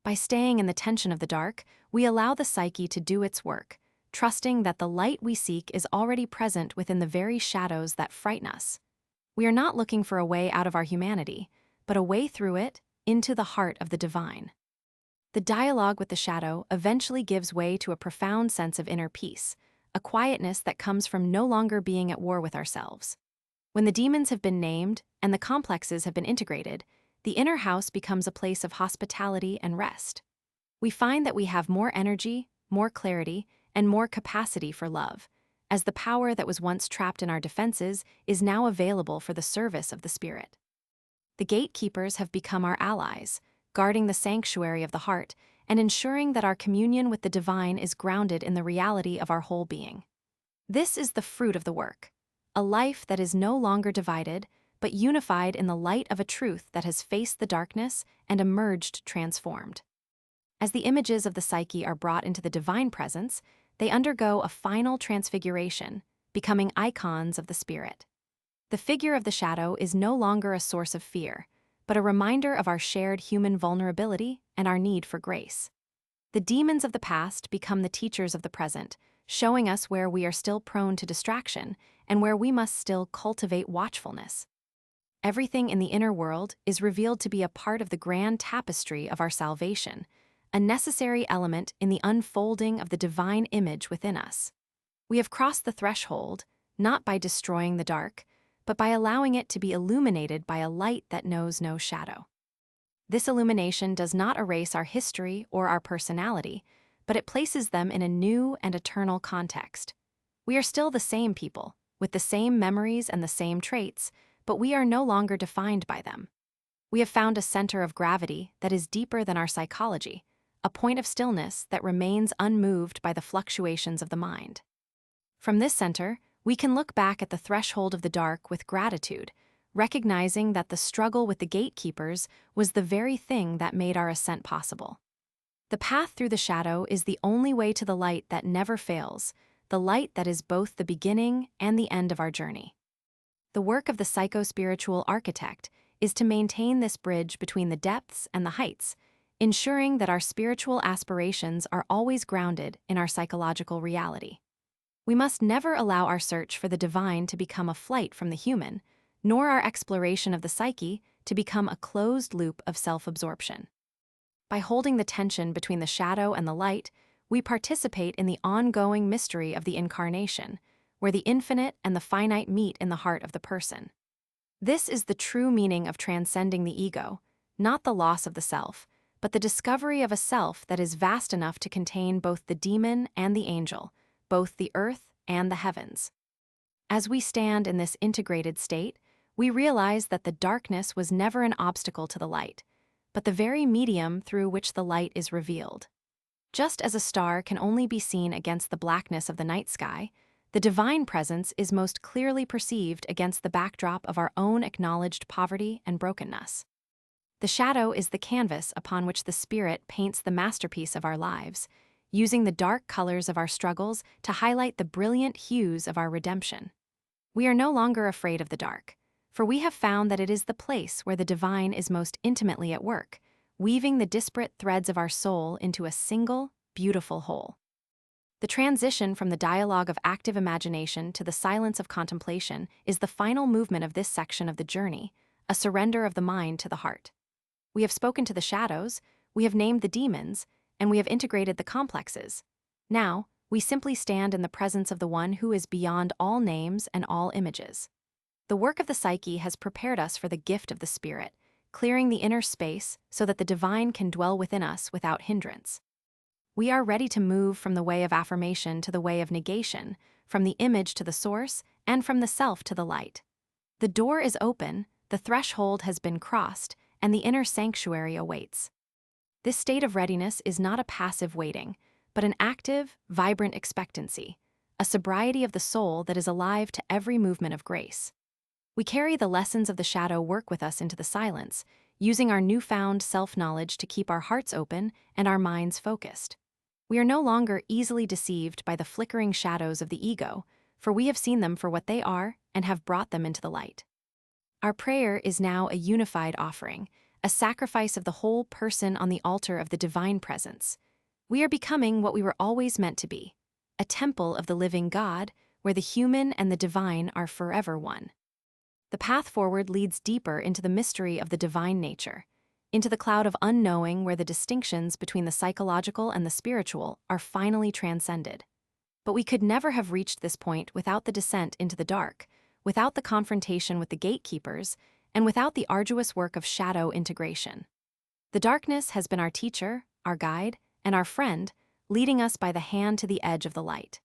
By staying in the tension of the dark, we allow the psyche to do its work, trusting that the light we seek is already present within the very shadows that frighten us. We are not looking for a way out of our humanity, but a way through it into the heart of the divine. The dialogue with the shadow eventually gives way to a profound sense of inner peace, a quietness that comes from no longer being at war with ourselves. When the demons have been named and the complexes have been integrated, the inner house becomes a place of hospitality and rest. We find that we have more energy, more clarity, and more capacity for love, as the power that was once trapped in our defenses is now available for the service of the spirit. The gatekeepers have become our allies, guarding the sanctuary of the heart and ensuring that our communion with the divine is grounded in the reality of our whole being. This is the fruit of the work, a life that is no longer divided, but unified in the light of a truth that has faced the darkness and emerged transformed. As the images of the psyche are brought into the divine presence, they undergo a final transfiguration, becoming icons of the spirit. The figure of the shadow is no longer a source of fear, but a reminder of our shared human vulnerability and our need for grace. The demons of the past become the teachers of the present, showing us where we are still prone to distraction and where we must still cultivate watchfulness. Everything in the inner world is revealed to be a part of the grand tapestry of our salvation, a necessary element in the unfolding of the divine image within us. We have crossed the threshold, not by destroying the dark, but by allowing it to be illuminated by a light that knows no shadow. This illumination does not erase our history or our personality, but it places them in a new and eternal context. We are still the same people, with the same memories and the same traits, but we are no longer defined by them. We have found a center of gravity that is deeper than our psychology, a point of stillness that remains unmoved by the fluctuations of the mind. From this center, we can look back at the threshold of the dark with gratitude, recognizing that the struggle with the gatekeepers was the very thing that made our ascent possible. The path through the shadow is the only way to the light that never fails, the light that is both the beginning and the end of our journey. The work of the psycho-spiritual architect is to maintain this bridge between the depths and the heights, ensuring that our spiritual aspirations are always grounded in our psychological reality. We must never allow our search for the divine to become a flight from the human, nor our exploration of the psyche to become a closed loop of self-absorption. By holding the tension between the shadow and the light, we participate in the ongoing mystery of the incarnation, where the infinite and the finite meet in the heart of the person. This is the true meaning of transcending the ego, not the loss of the self, but the discovery of a self that is vast enough to contain both the demon and the angel, both the earth and the heavens. As we stand in this integrated state, we realize that the darkness was never an obstacle to the light, but the very medium through which the light is revealed. Just as a star can only be seen against the blackness of the night sky, the divine presence is most clearly perceived against the backdrop of our own acknowledged poverty and brokenness. The shadow is the canvas upon which the spirit paints the masterpiece of our lives, using the dark colors of our struggles to highlight the brilliant hues of our redemption. We are no longer afraid of the dark, for we have found that it is the place where the divine is most intimately at work, weaving the disparate threads of our soul into a single, beautiful whole. The transition from the dialogue of active imagination to the silence of contemplation is the final movement of this section of the journey, a surrender of the mind to the heart. We have spoken to the shadows, we have named the demons, and we have integrated the complexes. Now, we simply stand in the presence of the one who is beyond all names and all images. The work of the psyche has prepared us for the gift of the spirit, clearing the inner space so that the divine can dwell within us without hindrance. We are ready to move from the way of affirmation to the way of negation, from the image to the source, and from the self to the light. The door is open, the threshold has been crossed, and the inner sanctuary awaits. This state of readiness is not a passive waiting, but an active, vibrant expectancy, a sobriety of the soul that is alive to every movement of grace. We carry the lessons of the shadow work with us into the silence, using our newfound self-knowledge to keep our hearts open and our minds focused. We are no longer easily deceived by the flickering shadows of the ego, for we have seen them for what they are and have brought them into the light. Our prayer is now a unified offering, a sacrifice of the whole person on the altar of the divine presence. We are becoming what we were always meant to be, a temple of the living God, where the human and the divine are forever one. The path forward leads deeper into the mystery of the divine nature, into the cloud of unknowing where the distinctions between the psychological and the spiritual are finally transcended. But we could never have reached this point without the descent into the dark, without the confrontation with the gatekeepers, and without the arduous work of shadow integration. The darkness has been our teacher, our guide, and our friend, leading us by the hand to the edge of the light.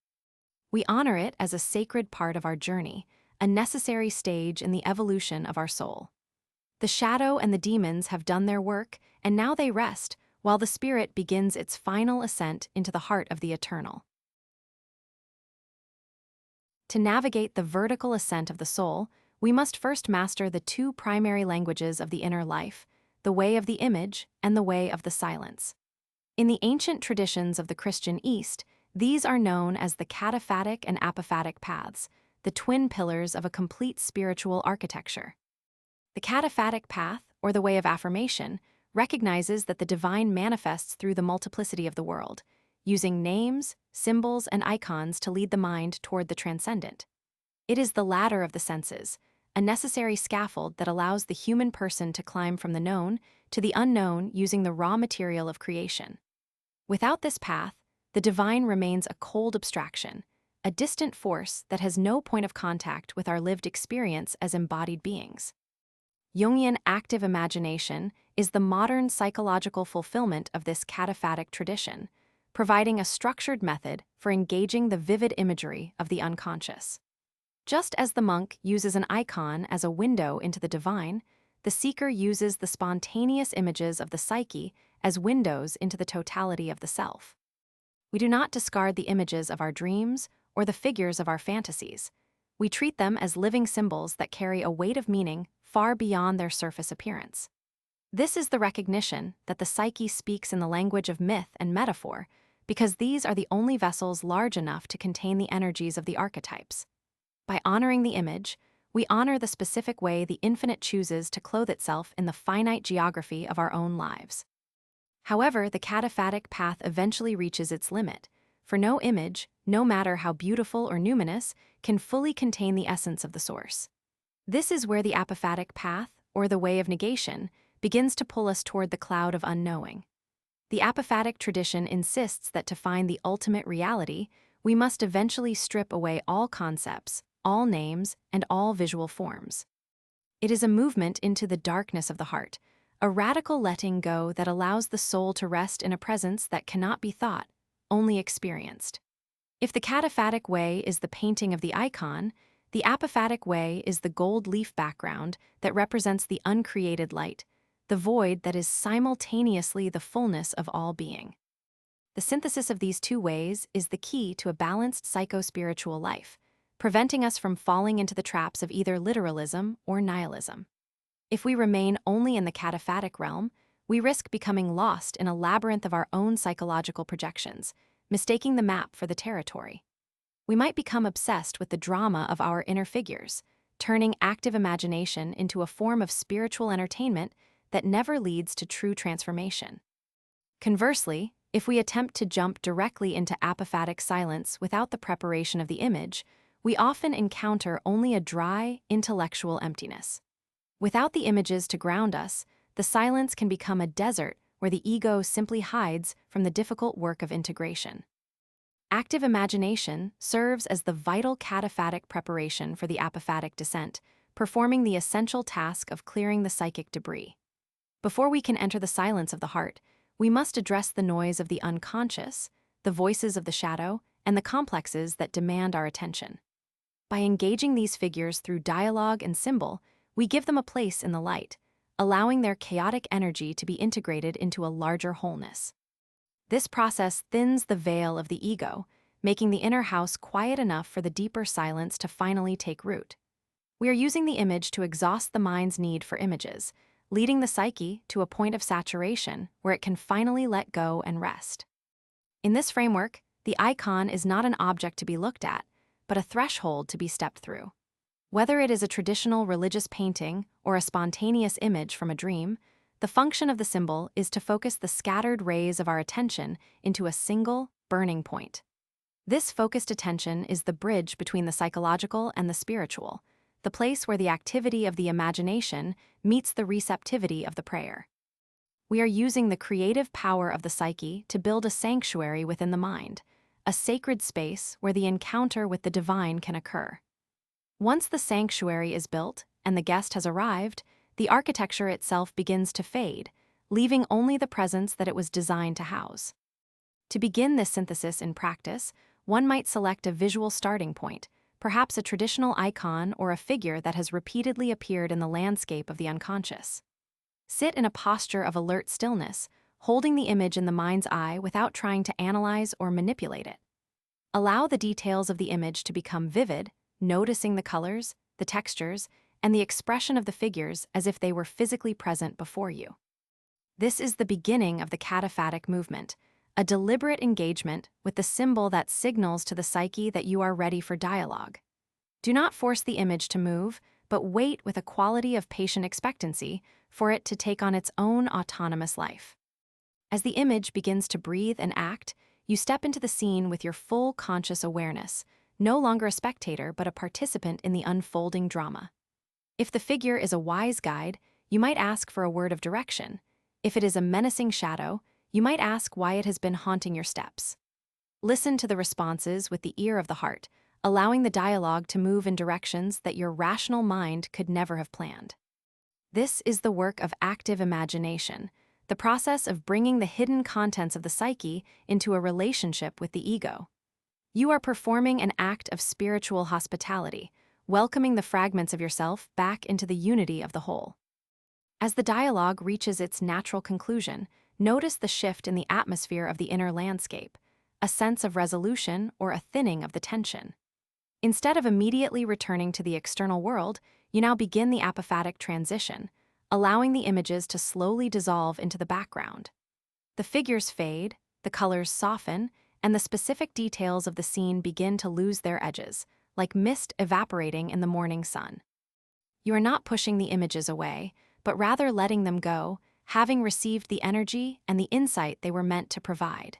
We honor it as a sacred part of our journey, a necessary stage in the evolution of our soul. The shadow and the demons have done their work, and now they rest, while the spirit begins its final ascent into the heart of the eternal. To navigate the vertical ascent of the soul, we must first master the two primary languages of the inner life, the way of the image and the way of the silence. In the ancient traditions of the Christian East, these are known as the cataphatic and apophatic paths, the twin pillars of a complete spiritual architecture. The cataphatic path, or the way of affirmation, recognizes that the divine manifests through the multiplicity of the world, using names, symbols, and icons to lead the mind toward the transcendent. It is the ladder of the senses, a necessary scaffold that allows the human person to climb from the known to the unknown using the raw material of creation. Without this path, the divine remains a cold abstraction, a distant force that has no point of contact with our lived experience as embodied beings. Jungian Active Imagination is the modern psychological fulfillment of this cataphatic tradition, providing a structured method for engaging the vivid imagery of the unconscious. Just as the monk uses an icon as a window into the divine, the seeker uses the spontaneous images of the psyche as windows into the totality of the self. We do not discard the images of our dreams or the figures of our fantasies. We treat them as living symbols that carry a weight of meaning far beyond their surface appearance. This is the recognition that the psyche speaks in the language of myth and metaphor, because these are the only vessels large enough to contain the energies of the archetypes. By honoring the image, we honor the specific way the infinite chooses to clothe itself in the finite geography of our own lives. However, the cataphatic path eventually reaches its limit, for no image, no matter how beautiful or numinous, can fully contain the essence of the source. This is where the apophatic path, or the way of negation, begins to pull us toward the cloud of unknowing. The apophatic tradition insists that to find the ultimate reality, we must eventually strip away all concepts, all names, and all visual forms. It is a movement into the darkness of the heart, a radical letting go that allows the soul to rest in a presence that cannot be thought, only experienced. If the cataphatic way is the painting of the icon, the apophatic way is the gold leaf background that represents the uncreated light, the void that is simultaneously the fullness of all being. The synthesis of these two ways is the key to a balanced psycho-spiritual life, preventing us from falling into the traps of either literalism or nihilism. If we remain only in the cataphatic realm, we risk becoming lost in a labyrinth of our own psychological projections, mistaking the map for the territory. We might become obsessed with the drama of our inner figures, turning active imagination into a form of spiritual entertainment that never leads to true transformation. Conversely, if we attempt to jump directly into apophatic silence without the preparation of the image, we often encounter only a dry, intellectual emptiness. Without the images to ground us, the silence can become a desert where the ego simply hides from the difficult work of integration. Active imagination serves as the vital cataphatic preparation for the apophatic descent, performing the essential task of clearing the psychic debris. Before we can enter the silence of the heart, we must address the noise of the unconscious, the voices of the shadow, and the complexes that demand our attention. By engaging these figures through dialogue and symbol, we give them a place in the light, allowing their chaotic energy to be integrated into a larger wholeness. This process thins the veil of the ego, making the inner house quiet enough for the deeper silence to finally take root. We are using the image to exhaust the mind's need for images, leading the psyche to a point of saturation where it can finally let go and rest. In this framework, the icon is not an object to be looked at, but a threshold to be stepped through. Whether it is a traditional religious painting or a spontaneous image from a dream, the function of the symbol is to focus the scattered rays of our attention into a single, burning point. This focused attention is the bridge between the psychological and the spiritual, the place where the activity of the imagination meets the receptivity of the prayer. We are using the creative power of the psyche to build a sanctuary within the mind, a sacred space where the encounter with the divine can occur. Once the sanctuary is built and the guest has arrived, the architecture itself begins to fade, leaving only the presence that it was designed to house. To begin this synthesis in practice, one might select a visual starting point, perhaps a traditional icon or a figure that has repeatedly appeared in the landscape of the unconscious. Sit in a posture of alert stillness, holding the image in the mind's eye without trying to analyze or manipulate it. Allow the details of the image to become vivid, noticing the colors, the textures, and the expression of the figures as if they were physically present before you. This is the beginning of the cataphatic movement, a deliberate engagement with the symbol that signals to the psyche that you are ready for dialogue. Do not force the image to move, but wait with a quality of patient expectancy for it to take on its own autonomous life. As the image begins to breathe and act, you step into the scene with your full conscious awareness, no longer a spectator but a participant in the unfolding drama. If the figure is a wise guide, you might ask for a word of direction. If it is a menacing shadow, you might ask why it has been haunting your steps. Listen to the responses with the ear of the heart, allowing the dialogue to move in directions that your rational mind could never have planned. This is the work of active imagination, the process of bringing the hidden contents of the psyche into a relationship with the ego. You are performing an act of spiritual hospitality, welcoming the fragments of yourself back into the unity of the whole. As the dialogue reaches its natural conclusion, notice the shift in the atmosphere of the inner landscape, a sense of resolution or a thinning of the tension. Instead of immediately returning to the external world, you now begin the apophatic transition, allowing the images to slowly dissolve into the background. The figures fade, the colors soften, and the specific details of the scene begin to lose their edges, like mist evaporating in the morning sun. You are not pushing the images away, but rather letting them go, having received the energy and the insight they were meant to provide.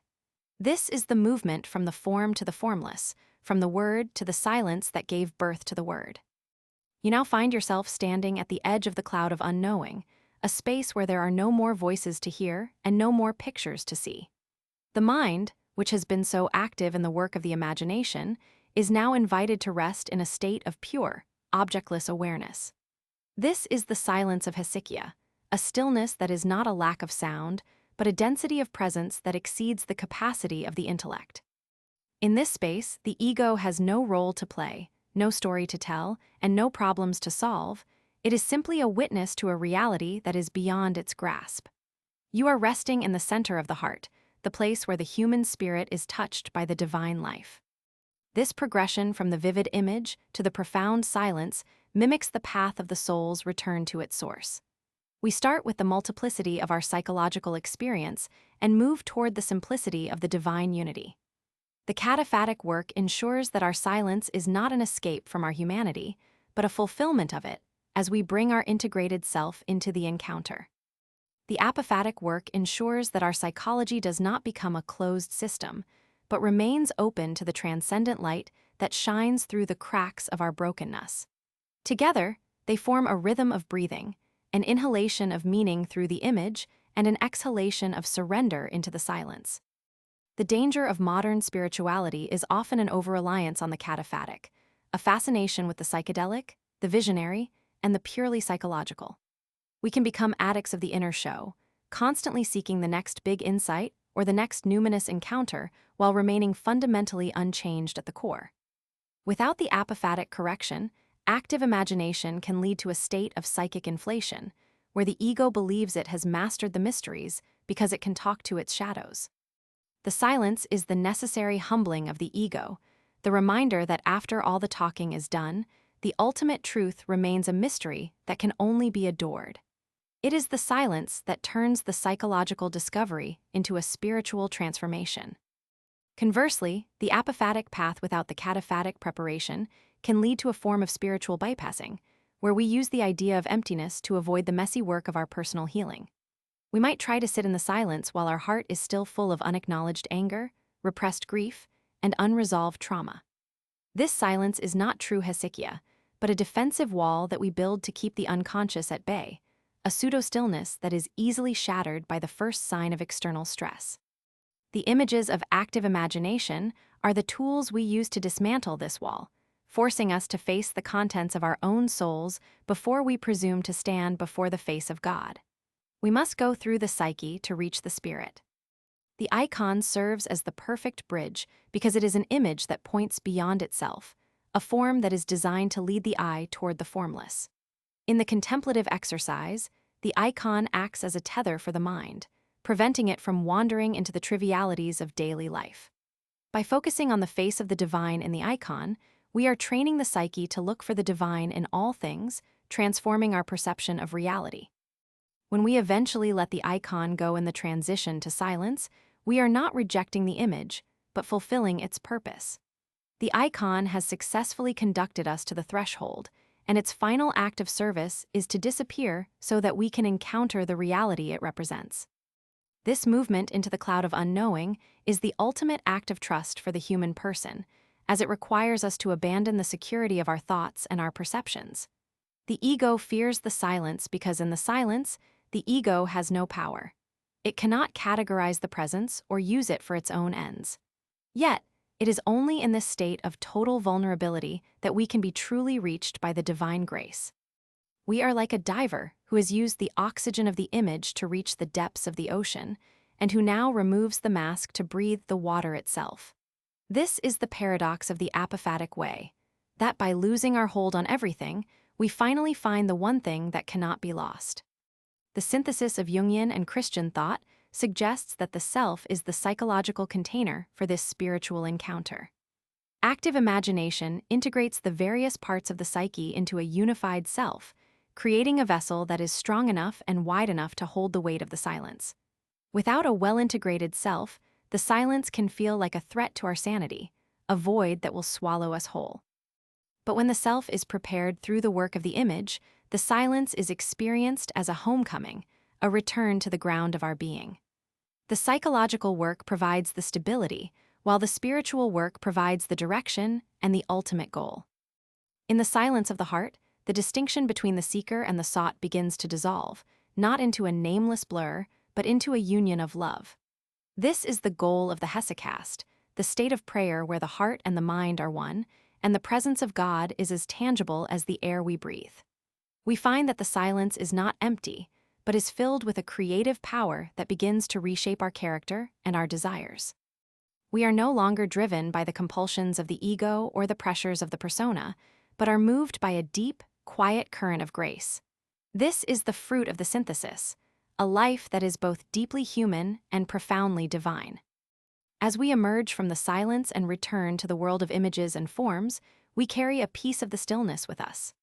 This is the movement from the form to the formless, from the word to the silence that gave birth to the word. You now find yourself standing at the edge of the cloud of unknowing, a space where there are no more voices to hear and no more pictures to see. The mind, which has been so active in the work of the imagination, is now invited to rest in a state of pure, objectless awareness. This is the silence of Hesychia, a stillness that is not a lack of sound, but a density of presence that exceeds the capacity of the intellect. In this space, the ego has no role to play, no story to tell, and no problems to solve. It is simply a witness to a reality that is beyond its grasp. You are resting in the center of the heart, the place where the human spirit is touched by the divine life. This progression from the vivid image to the profound silence mimics the path of the soul's return to its source. We start with the multiplicity of our psychological experience and move toward the simplicity of the divine unity. The cataphatic work ensures that our silence is not an escape from our humanity, but a fulfillment of it as we bring our integrated self into the encounter. The apophatic work ensures that our psychology does not become a closed system, but remains open to the transcendent light that shines through the cracks of our brokenness. Together, they form a rhythm of breathing, an inhalation of meaning through the image, and an exhalation of surrender into the silence. The danger of modern spirituality is often an over-reliance on the cataphatic, a fascination with the psychedelic, the visionary, and the purely psychological. We can become addicts of the inner show, constantly seeking the next big insight or the next numinous encounter while remaining fundamentally unchanged at the core. Without the apophatic correction, active imagination can lead to a state of psychic inflation, where the ego believes it has mastered the mysteries because it can talk to its shadows. The silence is the necessary humbling of the ego, the reminder that after all the talking is done, the ultimate truth remains a mystery that can only be adored. It is the silence that turns the psychological discovery into a spiritual transformation. Conversely, the apophatic path without the cataphatic preparation can lead to a form of spiritual bypassing, where we use the idea of emptiness to avoid the messy work of our personal healing. We might try to sit in the silence while our heart is still full of unacknowledged anger, repressed grief, and unresolved trauma. This silence is not true Hesychia, but a defensive wall that we build to keep the unconscious at bay, a pseudo-stillness that is easily shattered by the first sign of external stress. The images of active imagination are the tools we use to dismantle this wall, forcing us to face the contents of our own souls before we presume to stand before the face of God. We must go through the psyche to reach the spirit. The icon serves as the perfect bridge because it is an image that points beyond itself, a form that is designed to lead the eye toward the formless. In the contemplative exercise, the icon acts as a tether for the mind, preventing it from wandering into the trivialities of daily life. By focusing on the face of the divine in the icon, we are training the psyche to look for the divine in all things, transforming our perception of reality. When we eventually let the icon go in the transition to silence, we are not rejecting the image, but fulfilling its purpose. The icon has successfully conducted us to the threshold, and its final act of service is to disappear so that we can encounter the reality it represents. This movement into the cloud of unknowing is the ultimate act of trust for the human person, as it requires us to abandon the security of our thoughts and our perceptions. The ego fears the silence because in the silence, the ego has no power. It cannot categorize the presence or use it for its own ends. Yet, it is only in this state of total vulnerability that we can be truly reached by the divine grace. We are like a diver who has used the oxygen of the image to reach the depths of the ocean, and who now removes the mask to breathe the water itself. This is the paradox of the apophatic way, that by losing our hold on everything, we finally find the one thing that cannot be lost. The synthesis of Jungian and Christian thought suggests that the self is the psychological container for this spiritual encounter. Active imagination integrates the various parts of the psyche into a unified self, creating a vessel that is strong enough and wide enough to hold the weight of the silence. Without a well-integrated self, the silence can feel like a threat to our sanity, a void that will swallow us whole. But when the self is prepared through the work of the image, the silence is experienced as a homecoming, a return to the ground of our being. The psychological work provides the stability, while the spiritual work provides the direction and the ultimate goal. In the silence of the heart, the distinction between the seeker and the sought begins to dissolve, not into a nameless blur, but into a union of love. This is the goal of the Hesychast, the state of prayer where the heart and the mind are one, and the presence of God is as tangible as the air we breathe. We find that the silence is not empty, but is filled with a creative power that begins to reshape our character and our desires. We are no longer driven by the compulsions of the ego or the pressures of the persona, but are moved by a deep, quiet current of grace. This is the fruit of the synthesis, a life that is both deeply human and profoundly divine. As we emerge from the silence and return to the world of images and forms, we carry a piece of the stillness with us.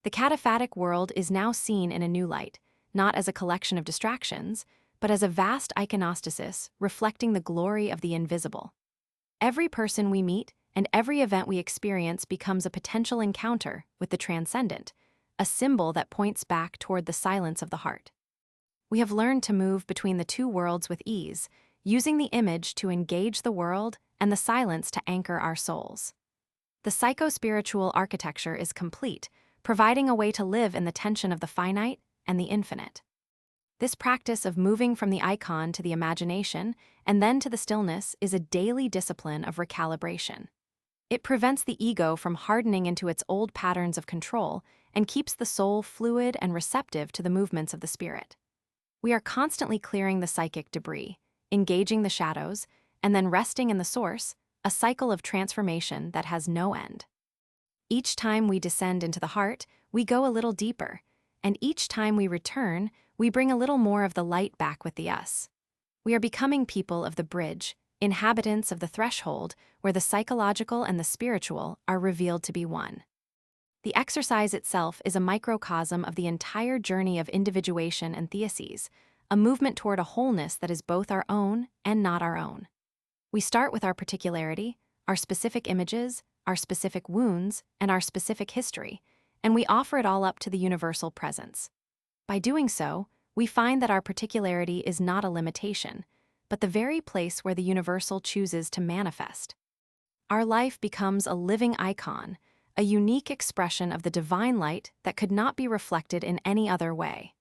The cataphatic world is now seen in a new light, not as a collection of distractions, but as a vast iconostasis reflecting the glory of the invisible. Every person we meet and every event we experience becomes a potential encounter with the transcendent, a symbol that points back toward the silence of the heart. We have learned to move between the two worlds with ease, using the image to engage the world and the silence to anchor our souls. The psycho-spiritual architecture is complete, providing a way to live in the tension of the finite and the infinite. This practice of moving from the icon to the imagination and then to the stillness is a daily discipline of recalibration. It prevents the ego from hardening into its old patterns of control and keeps the soul fluid and receptive to the movements of the spirit. We are constantly clearing the psychic debris, engaging the shadows, and then resting in the source, a cycle of transformation that has no end. Each time we descend into the heart, we go a little deeper, and each time we return, we bring a little more of the light back with the us. We are becoming people of the bridge, inhabitants of the threshold where the psychological and the spiritual are revealed to be one. The exercise itself is a microcosm of the entire journey of individuation and theoses, a movement toward a wholeness that is both our own and not our own. We start with our particularity, our specific images, our specific wounds, and our specific history, and we offer it all up to the universal presence. By doing so, we find that our particularity is not a limitation, but the very place where the universal chooses to manifest. Our life becomes a living icon, a unique expression of the divine light that could not be reflected in any other way.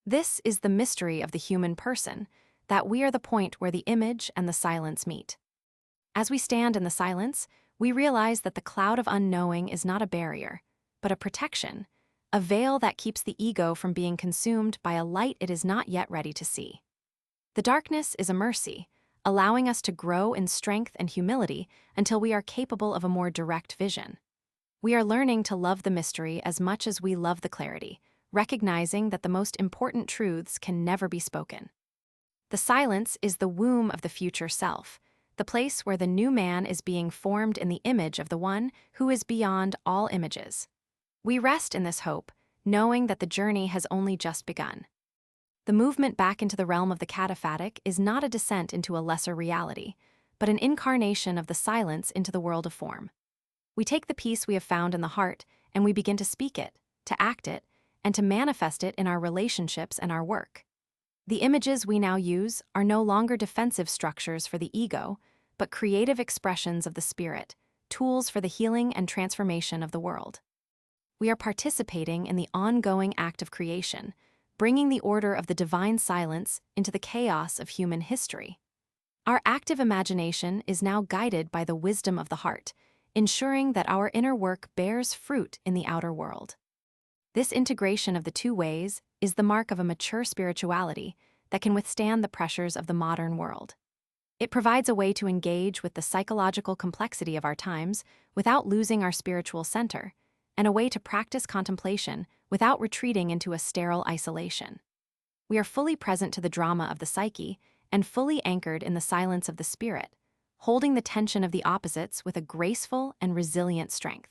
This is the mystery of the human person, that we are the point where the image and the silence meet. As we stand in the silence, we realize that the cloud of unknowing is not a barrier, but a protection, a veil that keeps the ego from being consumed by a light it is not yet ready to see. The darkness is a mercy, allowing us to grow in strength and humility until we are capable of a more direct vision. We are learning to love the mystery as much as we love the clarity, recognizing that the most important truths can never be spoken. The silence is the womb of the future self, the place where the new man is being formed in the image of the one who is beyond all images. We rest in this hope, knowing that the journey has only just begun. The movement back into the realm of the cataphatic is not a descent into a lesser reality, but an incarnation of the silence into the world of form. We take the peace we have found in the heart and we begin to speak it, to act it, and to manifest it in our relationships and our work. The images we now use are no longer defensive structures for the ego, but creative expressions of the spirit, tools for the healing and transformation of the world. We are participating in the ongoing act of creation, bringing the order of the divine silence into the chaos of human history. Our active imagination is now guided by the wisdom of the heart, ensuring that our inner work bears fruit in the outer world. This integration of the two ways is the mark of a mature spirituality that can withstand the pressures of the modern world. It provides a way to engage with the psychological complexity of our times without losing our spiritual center, and a way to practice contemplation without retreating into a sterile isolation. We are fully present to the drama of the psyche and fully anchored in the silence of the spirit, holding the tension of the opposites with a graceful and resilient strength.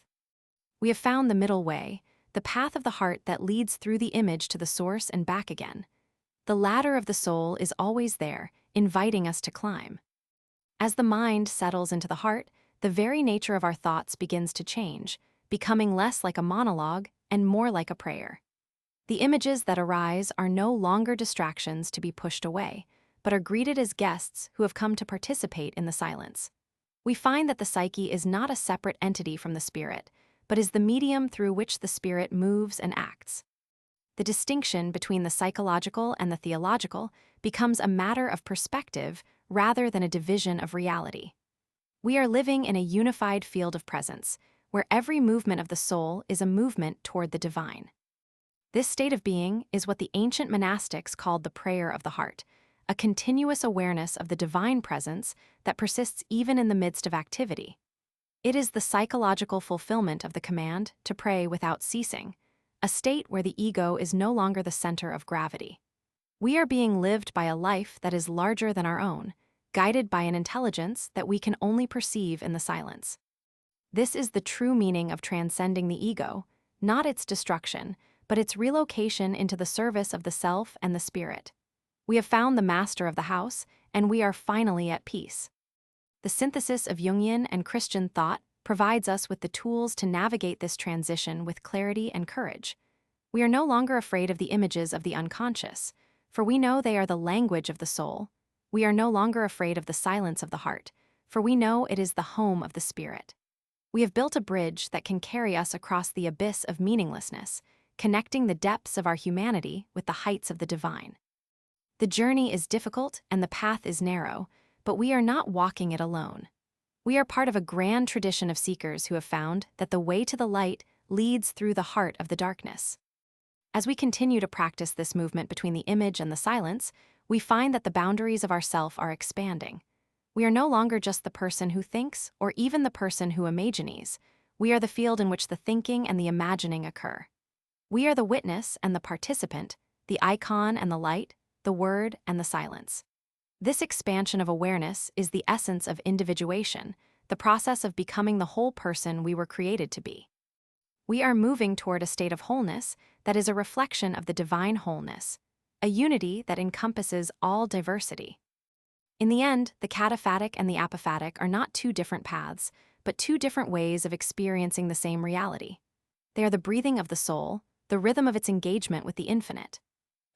We have found the middle way, the path of the heart that leads through the image to the source and back again. The ladder of the soul is always there, inviting us to climb. As the mind settles into the heart, the very nature of our thoughts begins to change, becoming less like a monologue and more like a prayer. The images that arise are no longer distractions to be pushed away, but are greeted as guests who have come to participate in the silence. We find that the psyche is not a separate entity from the spirit, but is the medium through which the spirit moves and acts. The distinction between the psychological and the theological becomes a matter of perspective rather than a division of reality. We are living in a unified field of presence, where every movement of the soul is a movement toward the divine. This state of being is what the ancient monastics called the prayer of the heart, a continuous awareness of the divine presence that persists even in the midst of activity. It is the psychological fulfillment of the command to pray without ceasing, a state where the ego is no longer the center of gravity. We are being lived by a life that is larger than our own, guided by an intelligence that we can only perceive in the silence. This is the true meaning of transcending the ego, not its destruction, but its relocation into the service of the self and the spirit. We have found the master of the house, and we are finally at peace. The synthesis of Jungian and Christian thought provides us with the tools to navigate this transition with clarity and courage. We are no longer afraid of the images of the unconscious, for we know they are the language of the soul. We are no longer afraid of the silence of the heart, for we know it is the home of the spirit. We have built a bridge that can carry us across the abyss of meaninglessness, connecting the depths of our humanity with the heights of the divine. The journey is difficult and the path is narrow, but we are not walking it alone. We are part of a grand tradition of seekers who have found that the way to the light leads through the heart of the darkness. As we continue to practice this movement between the image and the silence, we find that the boundaries of ourself are expanding. We are no longer just the person who thinks or even the person who imagines. We are the field in which the thinking and the imagining occur. We are the witness and the participant, the icon and the light, the word and the silence. This expansion of awareness is the essence of individuation, the process of becoming the whole person we were created to be. We are moving toward a state of wholeness that is a reflection of the divine wholeness, a unity that encompasses all diversity. In the end, the cataphatic and the apophatic are not two different paths, but two different ways of experiencing the same reality. They are the breathing of the soul, the rhythm of its engagement with the infinite.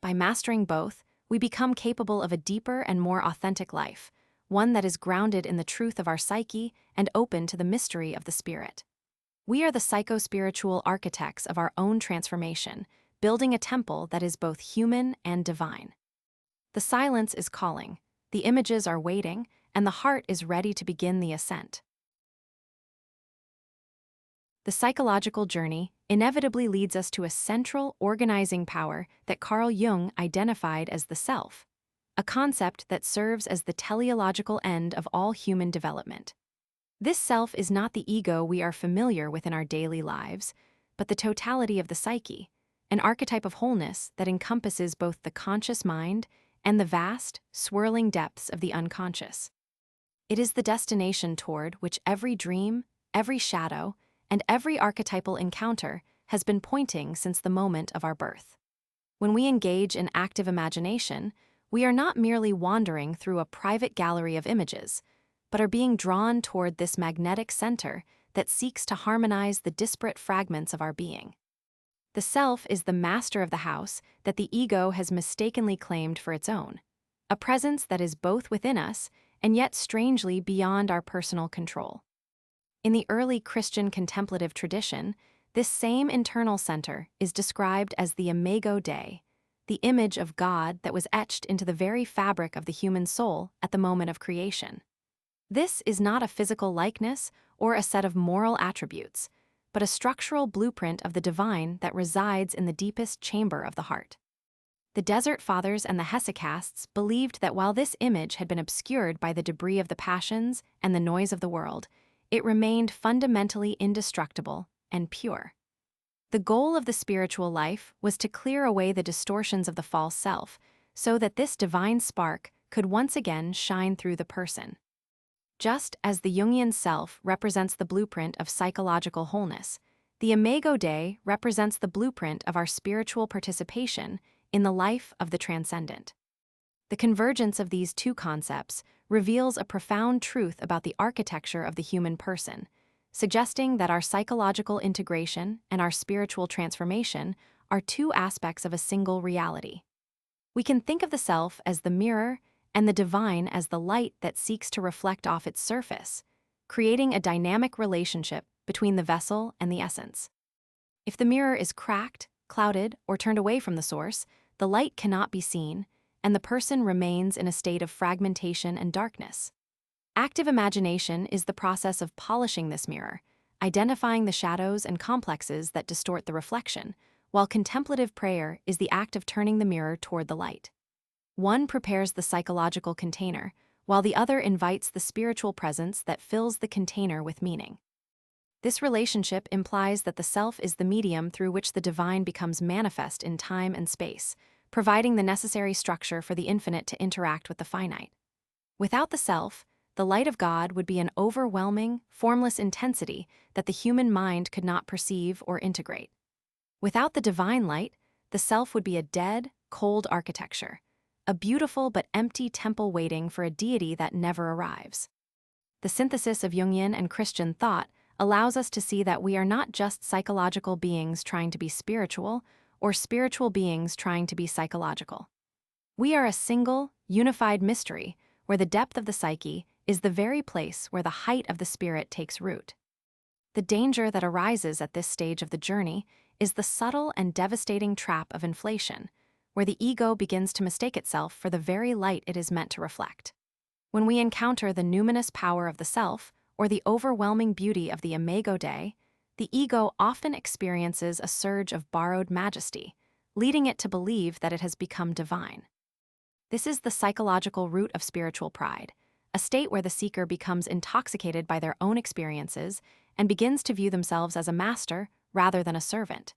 By mastering both, we become capable of a deeper and more authentic life, one that is grounded in the truth of our psyche and open to the mystery of the spirit. We are the psycho-spiritual architects of our own transformation, building a temple that is both human and divine. The silence is calling, the images are waiting, and the heart is ready to begin the ascent. The psychological journey inevitably leads us to a central, organizing power that Carl Jung identified as the self, a concept that serves as the teleological end of all human development. This self is not the ego we are familiar with in our daily lives, but the totality of the psyche, an archetype of wholeness that encompasses both the conscious mind and the vast, swirling depths of the unconscious. It is the destination toward which every dream, every shadow, and every archetypal encounter has been pointing since the moment of our birth. When we engage in active imagination, we are not merely wandering through a private gallery of images, but are being drawn toward this magnetic center that seeks to harmonize the disparate fragments of our being. The self is the master of the house that the ego has mistakenly claimed for its own, a presence that is both within us and yet strangely beyond our personal control. In the early Christian contemplative tradition, this same internal center is described as the imago Dei, the image of God that was etched into the very fabric of the human soul at the moment of creation. This is not a physical likeness or a set of moral attributes, but a structural blueprint of the divine that resides in the deepest chamber of the heart. The Desert Fathers and the Hesychasts believed that while this image had been obscured by the debris of the passions and the noise of the world, it remained fundamentally indestructible and pure. The goal of the spiritual life was to clear away the distortions of the false self, so that this divine spark could once again shine through the person. Just as the Jungian self represents the blueprint of psychological wholeness, the imago Dei represents the blueprint of our spiritual participation in the life of the transcendent. The convergence of these two concepts reveals a profound truth about the architecture of the human person, suggesting that our psychological integration and our spiritual transformation are two aspects of a single reality. We can think of the self as the mirror and the divine as the light that seeks to reflect off its surface, creating a dynamic relationship between the vessel and the essence. If the mirror is cracked, clouded, or turned away from the source, the light cannot be seen, and the person remains in a state of fragmentation and darkness. Active imagination is the process of polishing this mirror, identifying the shadows and complexes that distort the reflection, while contemplative prayer is the act of turning the mirror toward the light. One prepares the psychological container, while the other invites the spiritual presence that fills the container with meaning. This relationship implies that the self is the medium through which the divine becomes manifest in time and space, providing the necessary structure for the infinite to interact with the finite. Without the self, the light of God would be an overwhelming, formless intensity that the human mind could not perceive or integrate. Without the divine light, the self would be a dead, cold architecture, a beautiful but empty temple waiting for a deity that never arrives. The synthesis of Jungian and Christian thought allows us to see that we are not just psychological beings trying to be spiritual, or spiritual beings trying to be psychological. We are a single, unified mystery where the depth of the psyche is the very place where the height of the spirit takes root. The danger that arises at this stage of the journey is the subtle and devastating trap of inflation, where the ego begins to mistake itself for the very light it is meant to reflect. When we encounter the numinous power of the self, or the overwhelming beauty of the imago Dei, the ego often experiences a surge of borrowed majesty, leading it to believe that it has become divine. This is the psychological root of spiritual pride, a state where the seeker becomes intoxicated by their own experiences and begins to view themselves as a master rather than a servant.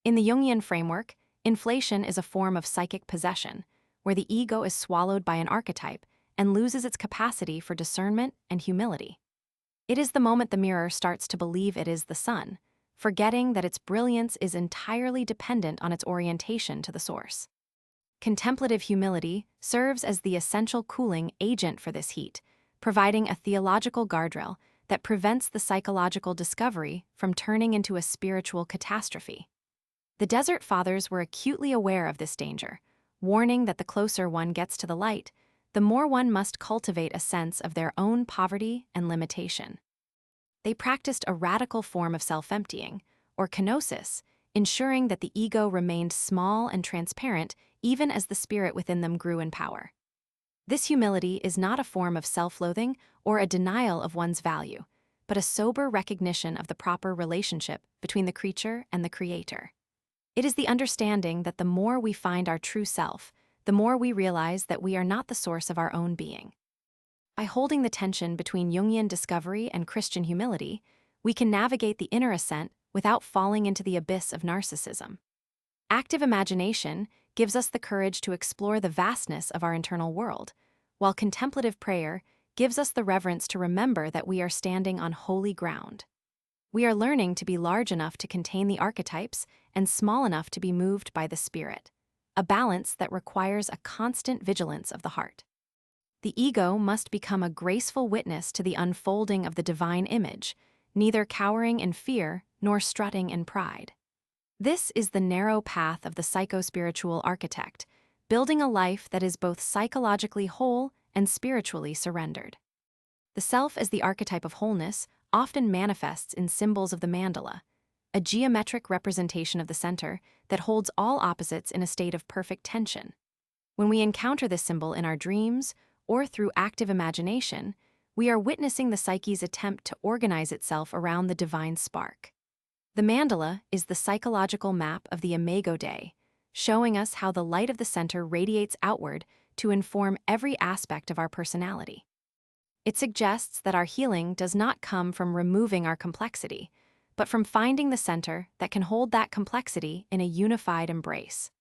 In the Jungian framework, inflation is a form of psychic possession, where the ego is swallowed by an archetype and loses its capacity for discernment and humility. It is the moment the mirror starts to believe it is the sun, forgetting that its brilliance is entirely dependent on its orientation to the source. Contemplative humility serves as the essential cooling agent for this heat, providing a theological guardrail that prevents the psychological discovery from turning into a spiritual catastrophe. The Desert Fathers were acutely aware of this danger, warning that the closer one gets to the light, the more one must cultivate a sense of their own poverty and limitation. They practiced a radical form of self-emptying, or kenosis, ensuring that the ego remained small and transparent even as the spirit within them grew in power. This humility is not a form of self-loathing or a denial of one's value, but a sober recognition of the proper relationship between the creature and the creator. It is the understanding that the more we find our true self, the more we realize that we are not the source of our own being. By holding the tension between Jungian discovery and Christian humility, we can navigate the inner ascent without falling into the abyss of narcissism. Active imagination gives us the courage to explore the vastness of our internal world, while contemplative prayer gives us the reverence to remember that we are standing on holy ground. We are learning to be large enough to contain the archetypes and small enough to be moved by the spirit, a balance that requires a constant vigilance of the heart. The ego must become a graceful witness to the unfolding of the divine image, neither cowering in fear nor strutting in pride. This is the narrow path of the psycho-spiritual architect, building a life that is both psychologically whole and spiritually surrendered. The self as the archetype of wholeness often manifests in symbols of the mandala, a geometric representation of the center that holds all opposites in a state of perfect tension. When we encounter this symbol in our dreams or through active imagination, we are witnessing the psyche's attempt to organize itself around the divine spark. The mandala is the psychological map of the imago Dei, showing us how the light of the center radiates outward to inform every aspect of our personality. It suggests that our healing does not come from removing our complexity, but from finding the center that can hold that complexity in a unified embrace.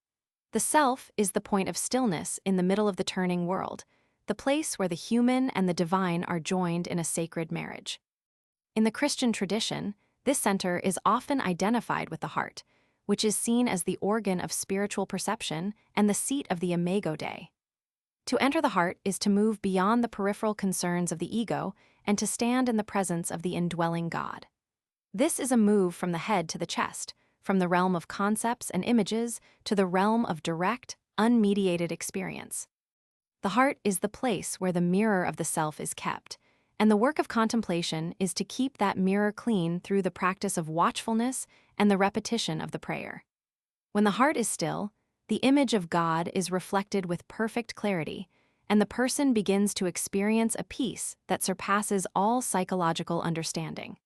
The self is the point of stillness in the middle of the turning world, the place where the human and the divine are joined in a sacred marriage. In the Christian tradition, this center is often identified with the heart, which is seen as the organ of spiritual perception and the seat of the imago Dei. To enter the heart is to move beyond the peripheral concerns of the ego and to stand in the presence of the indwelling God. This is a move from the head to the chest, from the realm of concepts and images to the realm of direct, unmediated experience. The heart is the place where the mirror of the self is kept, and the work of contemplation is to keep that mirror clean through the practice of watchfulness and the repetition of the prayer. When the heart is still, the image of God is reflected with perfect clarity, and the person begins to experience a peace that surpasses all psychological understanding.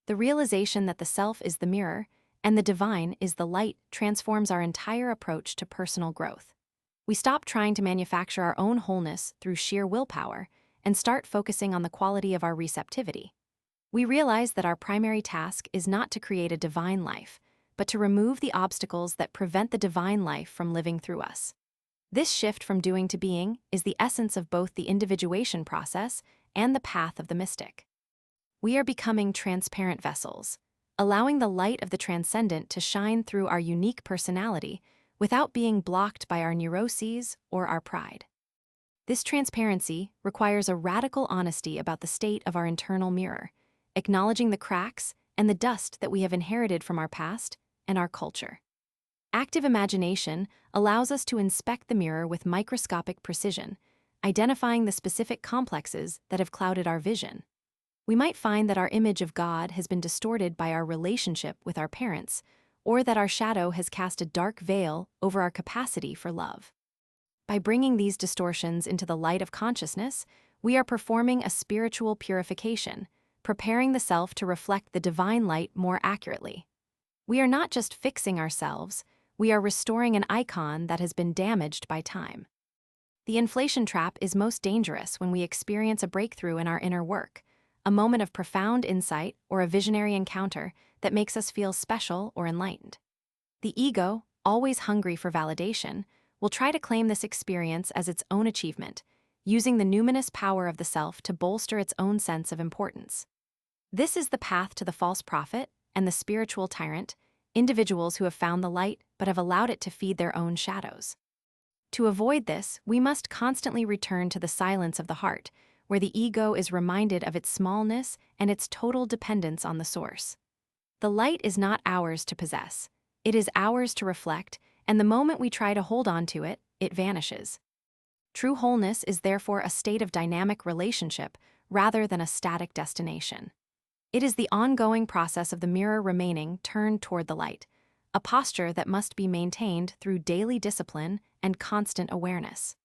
The realization that the self is the mirror and the divine is the light transforms our entire approach to personal growth. We stop trying to manufacture our own wholeness through sheer willpower and start focusing on the quality of our receptivity. We realize that our primary task is not to create a divine life, but to remove the obstacles that prevent the divine life from living through us. This shift from doing to being is the essence of both the individuation process and the path of the mystic. We are becoming transparent vessels, allowing the light of the transcendent to shine through our unique personality without being blocked by our neuroses or our pride. This transparency requires a radical honesty about the state of our internal mirror, acknowledging the cracks and the dust that we have inherited from our past and our culture. Active imagination allows us to inspect the mirror with microscopic precision, identifying the specific complexes that have clouded our vision. We might find that our image of God has been distorted by our relationship with our parents, or that our shadow has cast a dark veil over our capacity for love. By bringing these distortions into the light of consciousness, we are performing a spiritual purification, preparing the self to reflect the divine light more accurately. We are not just fixing ourselves, we are restoring an icon that has been damaged by time. The inflation trap is most dangerous when we experience a breakthrough in our inner work, a moment of profound insight or a visionary encounter that makes us feel special or enlightened. The ego, always hungry for validation, will try to claim this experience as its own achievement, using the numinous power of the self to bolster its own sense of importance. This is the path to the false prophet and the spiritual tyrant, individuals who have found the light but have allowed it to feed their own shadows. To avoid this, we must constantly return to the silence of the heart, where the ego is reminded of its smallness and its total dependence on the source. The light is not ours to possess. It is ours to reflect, and the moment we try to hold on to it, it vanishes. True wholeness is therefore a state of dynamic relationship rather than a static destination. It is the ongoing process of the mirror remaining turned toward the light, a posture that must be maintained through daily discipline and constant awareness.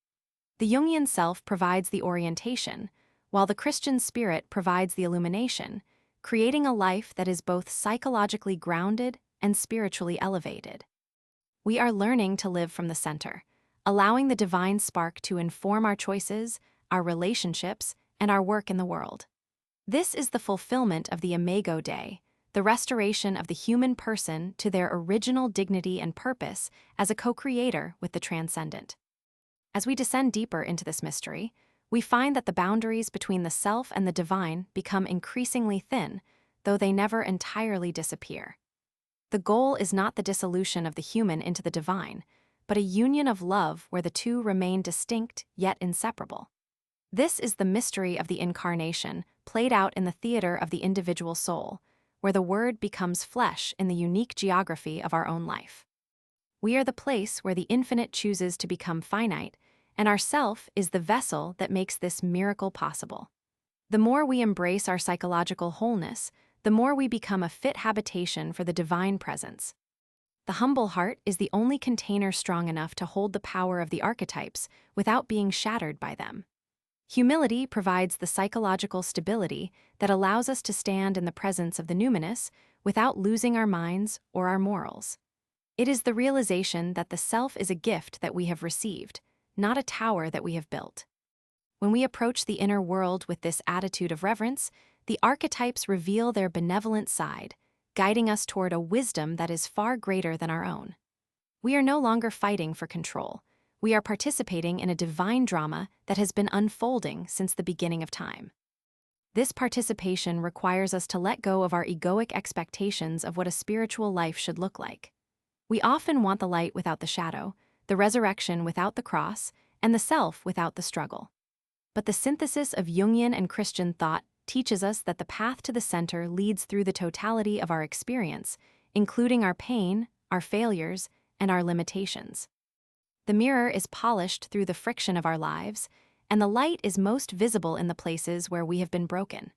The Jungian self provides the orientation, while the Christian spirit provides the illumination, creating a life that is both psychologically grounded and spiritually elevated. We are learning to live from the center, allowing the divine spark to inform our choices, our relationships, and our work in the world. This is the fulfillment of the Imago Dei, the restoration of the human person to their original dignity and purpose as a co-creator with the transcendent. As we descend deeper into this mystery, we find that the boundaries between the self and the divine become increasingly thin, though they never entirely disappear. The goal is not the dissolution of the human into the divine, but a union of love where the two remain distinct yet inseparable. This is the mystery of the incarnation, played out in the theater of the individual soul, where the word becomes flesh in the unique geography of our own life. We are the place where the infinite chooses to become finite, and our self is the vessel that makes this miracle possible. The more we embrace our psychological wholeness, the more we become a fit habitation for the divine presence. The humble heart is the only container strong enough to hold the power of the archetypes without being shattered by them. Humility provides the psychological stability that allows us to stand in the presence of the numinous without losing our minds or our morals. It is the realization that the self is a gift that we have received, not a tower that we have built. When we approach the inner world with this attitude of reverence, the archetypes reveal their benevolent side, guiding us toward a wisdom that is far greater than our own. We are no longer fighting for control. We are participating in a divine drama that has been unfolding since the beginning of time. This participation requires us to let go of our egoic expectations of what a spiritual life should look like. We often want the light without the shadow, the resurrection without the cross, and the self without the struggle. But the synthesis of Jungian and Christian thought teaches us that the path to the center leads through the totality of our experience, including our pain, our failures, and our limitations. The mirror is polished through the friction of our lives, and the light is most visible in the places where we have been broken.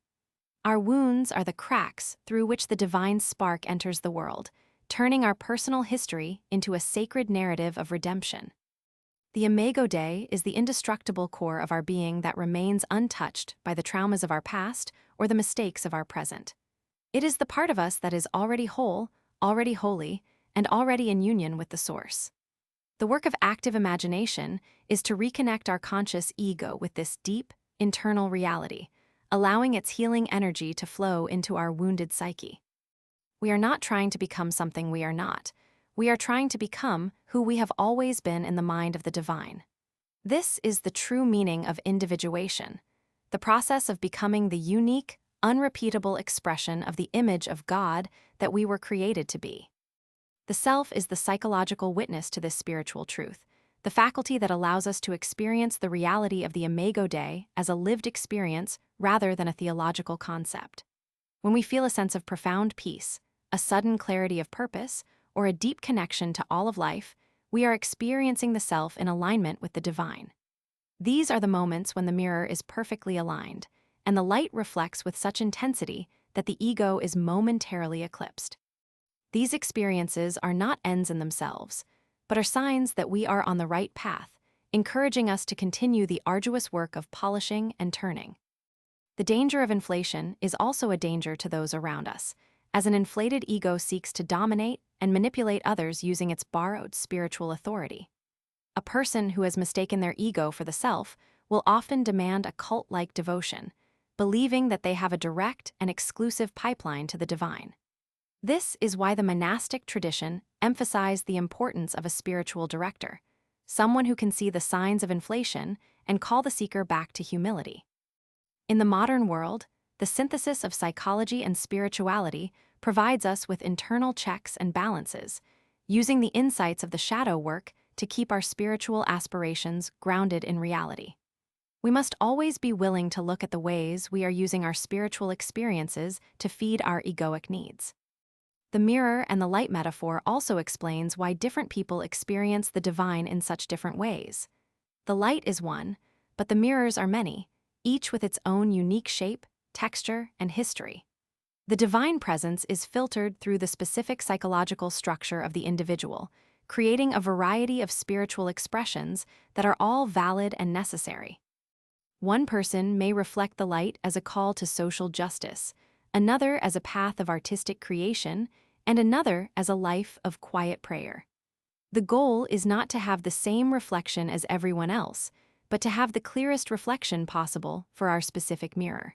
Our wounds are the cracks through which the divine spark enters the world, turning our personal history into a sacred narrative of redemption. The Imago Dei is the indestructible core of our being that remains untouched by the traumas of our past or the mistakes of our present. It is the part of us that is already whole, already holy, and already in union with the source. The work of active imagination is to reconnect our conscious ego with this deep, internal reality, allowing its healing energy to flow into our wounded psyche. We are not trying to become something we are not. We are trying to become who we have always been in the mind of the divine. This is the true meaning of individuation, the process of becoming the unique, unrepeatable expression of the image of God that we were created to be. The self is the psychological witness to this spiritual truth, the faculty that allows us to experience the reality of the Imago Dei as a lived experience rather than a theological concept. When we feel a sense of profound peace, a sudden clarity of purpose, or a deep connection to all of life, we are experiencing the self in alignment with the divine. These are the moments when the mirror is perfectly aligned, and the light reflects with such intensity that the ego is momentarily eclipsed. These experiences are not ends in themselves, but are signs that we are on the right path, encouraging us to continue the arduous work of polishing and turning. The danger of inflation is also a danger to those around us, as an inflated ego seeks to dominate and manipulate others using its borrowed spiritual authority. A person who has mistaken their ego for the self will often demand a cult-like devotion, believing that they have a direct and exclusive pipeline to the divine. This is why the monastic tradition emphasized the importance of a spiritual director, someone who can see the signs of inflation and call the seeker back to humility. In the modern world, the synthesis of psychology and spirituality provides us with internal checks and balances, using the insights of the shadow work to keep our spiritual aspirations grounded in reality. We must always be willing to look at the ways we are using our spiritual experiences to feed our egoic needs. The mirror and the light metaphor also explains why different people experience the divine in such different ways. The light is one, but the mirrors are many, each with its own unique shape, texture, and history. The divine presence is filtered through the specific psychological structure of the individual, creating a variety of spiritual expressions that are all valid and necessary. One person may reflect the light as a call to social justice, another as a path of artistic creation, and another as a life of quiet prayer. The goal is not to have the same reflection as everyone else, but to have the clearest reflection possible for our specific mirror.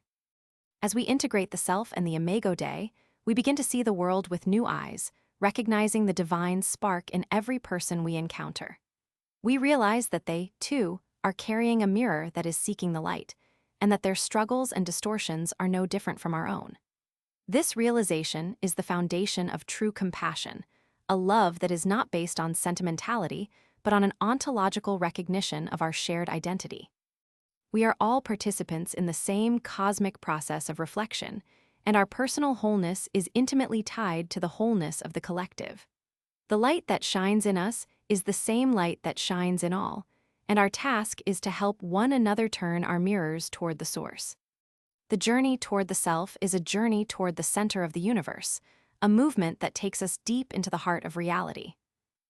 As we integrate the self and the imago Dei, we begin to see the world with new eyes, recognizing the divine spark in every person we encounter. We realize that they, too, are carrying a mirror that is seeking the light, and that their struggles and distortions are no different from our own. This realization is the foundation of true compassion, a love that is not based on sentimentality, but on an ontological recognition of our shared identity. We are all participants in the same cosmic process of reflection, and our personal wholeness is intimately tied to the wholeness of the collective. The light that shines in us is the same light that shines in all, and our task is to help one another turn our mirrors toward the source. The journey toward the self is a journey toward the center of the universe, a movement that takes us deep into the heart of reality.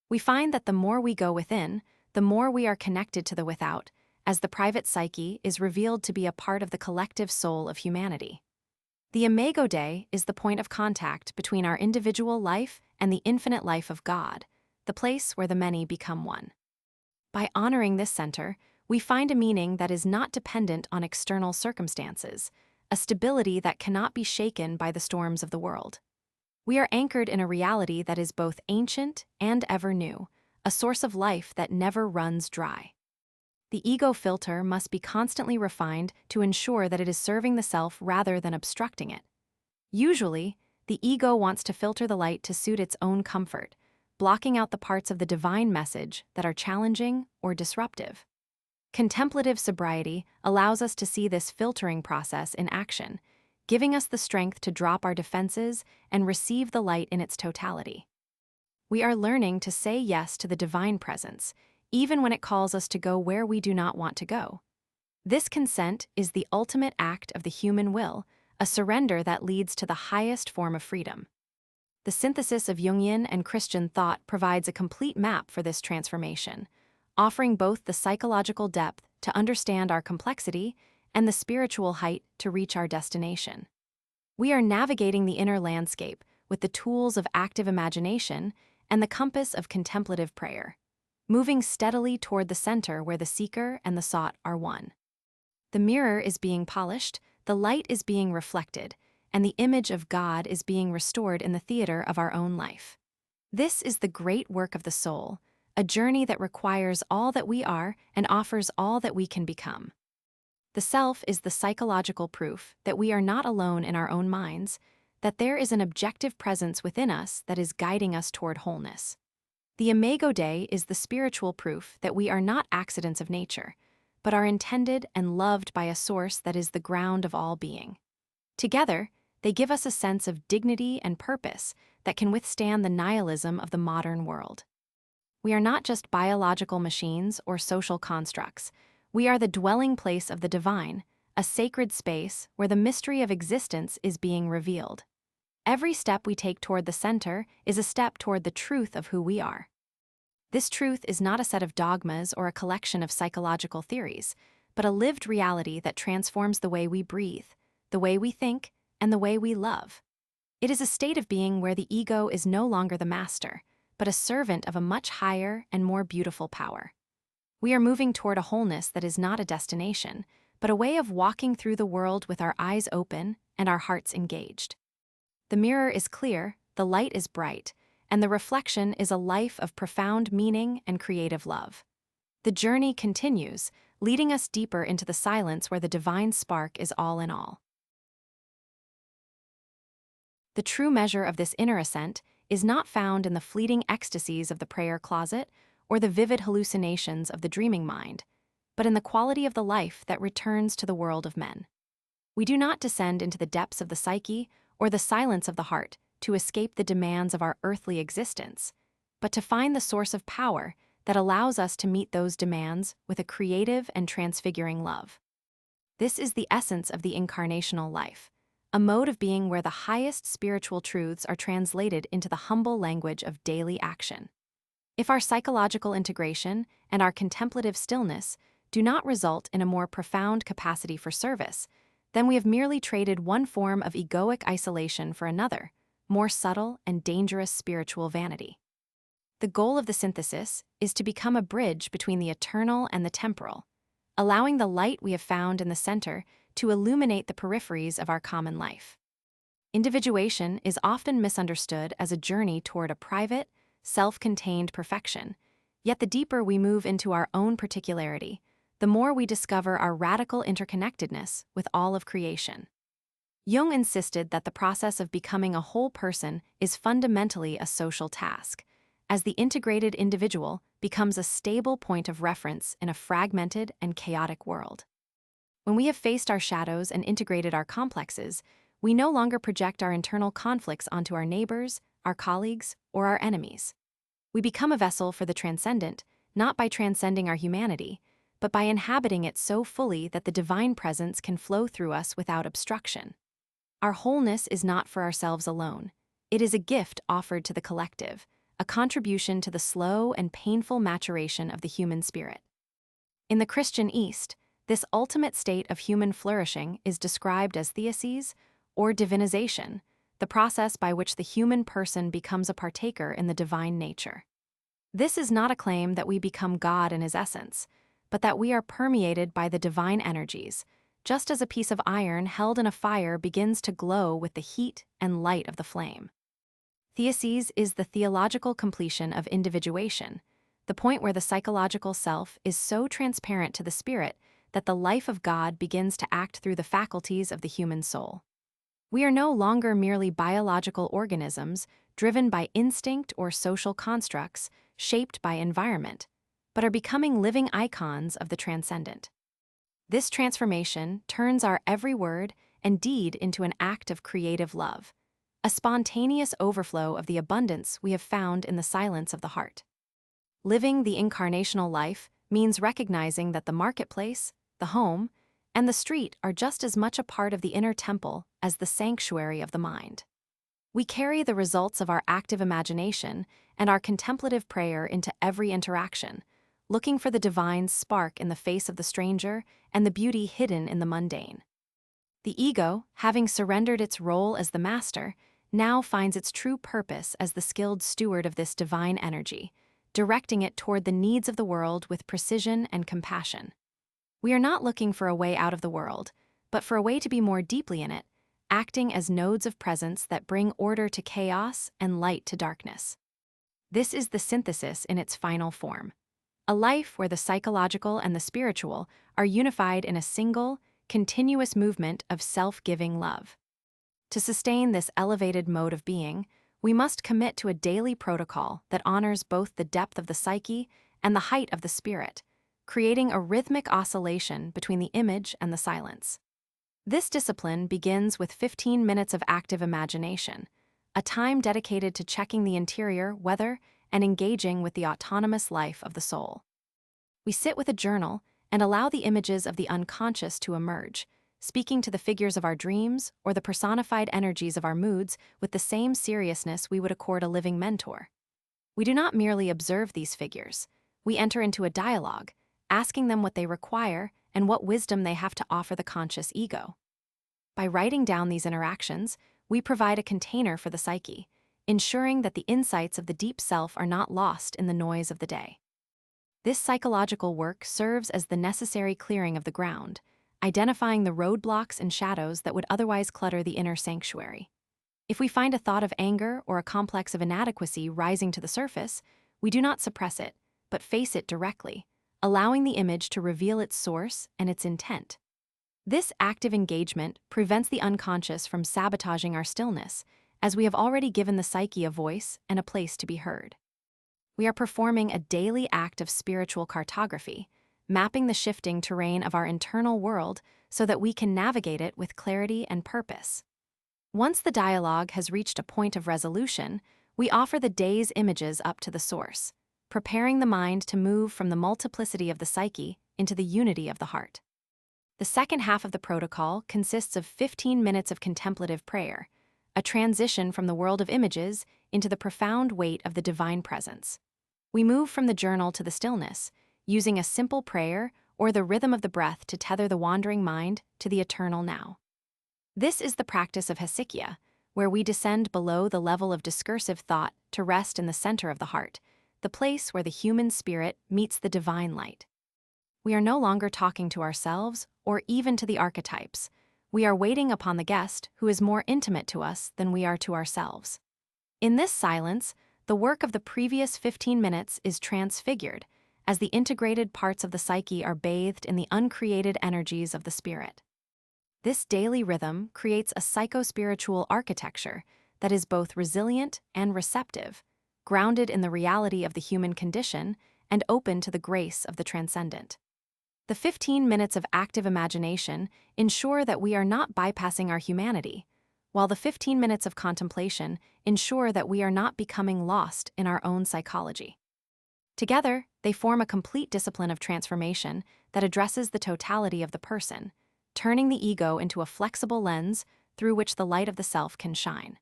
We find that the more we go within, the more we are connected to the without, as the private psyche is revealed to be a part of the collective soul of humanity. The imago Dei is the point of contact between our individual life and the infinite life of God, the place where the many become one. By honoring this center, we find a meaning that is not dependent on external circumstances, a stability that cannot be shaken by the storms of the world. We are anchored in a reality that is both ancient and ever new, a source of life that never runs dry. The ego filter must be constantly refined to ensure that it is serving the self rather than obstructing it. Usually, the ego wants to filter the light to suit its own comfort, blocking out the parts of the divine message that are challenging or disruptive. Contemplative sobriety allows us to see this filtering process in action, giving us the strength to drop our defenses and receive the light in its totality. We are learning to say yes to the divine presence, even when it calls us to go where we do not want to go. This consent is the ultimate act of the human will, a surrender that leads to the highest form of freedom. The synthesis of Jungian and Christian thought provides a complete map for this transformation, offering both the psychological depth to understand our complexity and the spiritual height to reach our destination. We are navigating the inner landscape with the tools of active imagination and the compass of contemplative prayer, moving steadily toward the center where the seeker and the sought are one. The mirror is being polished, the light is being reflected, and the image of God is being restored in the theater of our own life. This is the great work of the soul, a journey that requires all that we are and offers all that we can become. The self is the psychological proof that we are not alone in our own minds, that there is an objective presence within us that is guiding us toward wholeness. The imago Dei is the spiritual proof that we are not accidents of nature, but are intended and loved by a source that is the ground of all being. Together, they give us a sense of dignity and purpose that can withstand the nihilism of the modern world. We are not just biological machines or social constructs. We are the dwelling place of the divine, a sacred space where the mystery of existence is being revealed. Every step we take toward the center is a step toward the truth of who we are. This truth is not a set of dogmas or a collection of psychological theories, but a lived reality that transforms the way we breathe, the way we think, and the way we love. It is a state of being where the ego is no longer the master, but a servant of a much higher and more beautiful power. We are moving toward a wholeness that is not a destination, but a way of walking through the world with our eyes open and our hearts engaged. The mirror is clear, the light is bright, and the reflection is a life of profound meaning and creative love. The journey continues, leading us deeper into the silence where the divine spark is all in all. The true measure of this inner ascent is not found in the fleeting ecstasies of the prayer closet or the vivid hallucinations of the dreaming mind, but in the quality of the life that returns to the world of men. We do not descend into the depths of the psyche or the silence of the heart to escape the demands of our earthly existence, but to find the source of power that allows us to meet those demands with a creative and transfiguring love. This is the essence of the incarnational life, a mode of being where the highest spiritual truths are translated into the humble language of daily action. If our psychological integration and our contemplative stillness do not result in a more profound capacity for service, then we have merely traded one form of egoic isolation for another, more subtle and dangerous spiritual vanity. The goal of the synthesis is to become a bridge between the eternal and the temporal, allowing the light we have found in the center to illuminate the peripheries of our common life. Individuation is often misunderstood as a journey toward a private, self-contained perfection, yet the deeper we move into our own particularity, the more we discover our radical interconnectedness with all of creation. Jung insisted that the process of becoming a whole person is fundamentally a social task, as the integrated individual becomes a stable point of reference in a fragmented and chaotic world. When we have faced our shadows and integrated our complexes, we no longer project our internal conflicts onto our neighbors, our colleagues, or our enemies. We become a vessel for the transcendent, not by transcending our humanity, but by inhabiting it so fully that the divine presence can flow through us without obstruction. Our wholeness is not for ourselves alone. It is a gift offered to the collective, a contribution to the slow and painful maturation of the human spirit. In the Christian East, this ultimate state of human flourishing is described as theoses, or divinization, the process by which the human person becomes a partaker in the divine nature. This is not a claim that we become God in his essence, but that we are permeated by the divine energies, just as a piece of iron held in a fire begins to glow with the heat and light of the flame. Theoses is the theological completion of individuation, the point where the psychological self is so transparent to the spirit that the life of God begins to act through the faculties of the human soul. We are no longer merely biological organisms driven by instinct or social constructs shaped by environment, but are becoming living icons of the transcendent. This transformation turns our every word and deed into an act of creative love, a spontaneous overflow of the abundance we have found in the silence of the heart. Living the incarnational life means recognizing that the marketplace, the home, and the street are just as much a part of the inner temple as the sanctuary of the mind. We carry the results of our active imagination and our contemplative prayer into every interaction, looking for the divine spark in the face of the stranger and the beauty hidden in the mundane. The ego, having surrendered its role as the master, now finds its true purpose as the skilled steward of this divine energy, directing it toward the needs of the world with precision and compassion. We are not looking for a way out of the world, but for a way to be more deeply in it, acting as nodes of presence that bring order to chaos and light to darkness. This is the synthesis in its final form, a life where the psychological and the spiritual are unified in a single, continuous movement of self-giving love. To sustain this elevated mode of being, we must commit to a daily protocol that honors both the depth of the psyche and the height of the spirit, creating a rhythmic oscillation between the image and the silence. This discipline begins with 15 minutes of active imagination, a time dedicated to checking the interior weather and engaging with the autonomous life of the soul. We sit with a journal and allow the images of the unconscious to emerge, speaking to the figures of our dreams or the personified energies of our moods with the same seriousness we would accord a living mentor. We do not merely observe these figures. We enter into a dialogue, asking them what they require and what wisdom they have to offer the conscious ego. By writing down these interactions, we provide a container for the psyche, ensuring that the insights of the deep self are not lost in the noise of the day. This psychological work serves as the necessary clearing of the ground, identifying the roadblocks and shadows that would otherwise clutter the inner sanctuary. If we find a thought of anger or a complex of inadequacy rising to the surface, we do not suppress it, but face it directly, allowing the image to reveal its source and its intent. This active engagement prevents the unconscious from sabotaging our stillness, as we have already given the psyche a voice and a place to be heard. We are performing a daily act of spiritual cartography, mapping the shifting terrain of our internal world so that we can navigate it with clarity and purpose. Once the dialogue has reached a point of resolution, we offer the day's images up to the source, preparing the mind to move from the multiplicity of the psyche into the unity of the heart. The second half of the protocol consists of 15 minutes of contemplative prayer, a transition from the world of images into the profound weight of the divine presence. We move from the journal to the stillness, using a simple prayer or the rhythm of the breath to tether the wandering mind to the eternal now. This is the practice of Hesychia, where we descend below the level of discursive thought to rest in the center of the heart, the place where the human spirit meets the divine light. We are no longer talking to ourselves or even to the archetypes. We are waiting upon the guest who is more intimate to us than we are to ourselves. In this silence, the work of the previous 15 minutes is transfigured, as the integrated parts of the psyche are bathed in the uncreated energies of the spirit. This daily rhythm creates a psycho-spiritual architecture that is both resilient and receptive, grounded in the reality of the human condition and open to the grace of the transcendent. The 15 minutes of active imagination ensure that we are not bypassing our humanity, while the 15 minutes of contemplation ensure that we are not becoming lost in our own psychology. Together, they form a complete discipline of transformation that addresses the totality of the person, turning the ego into a flexible lens through which the light of the self can shine.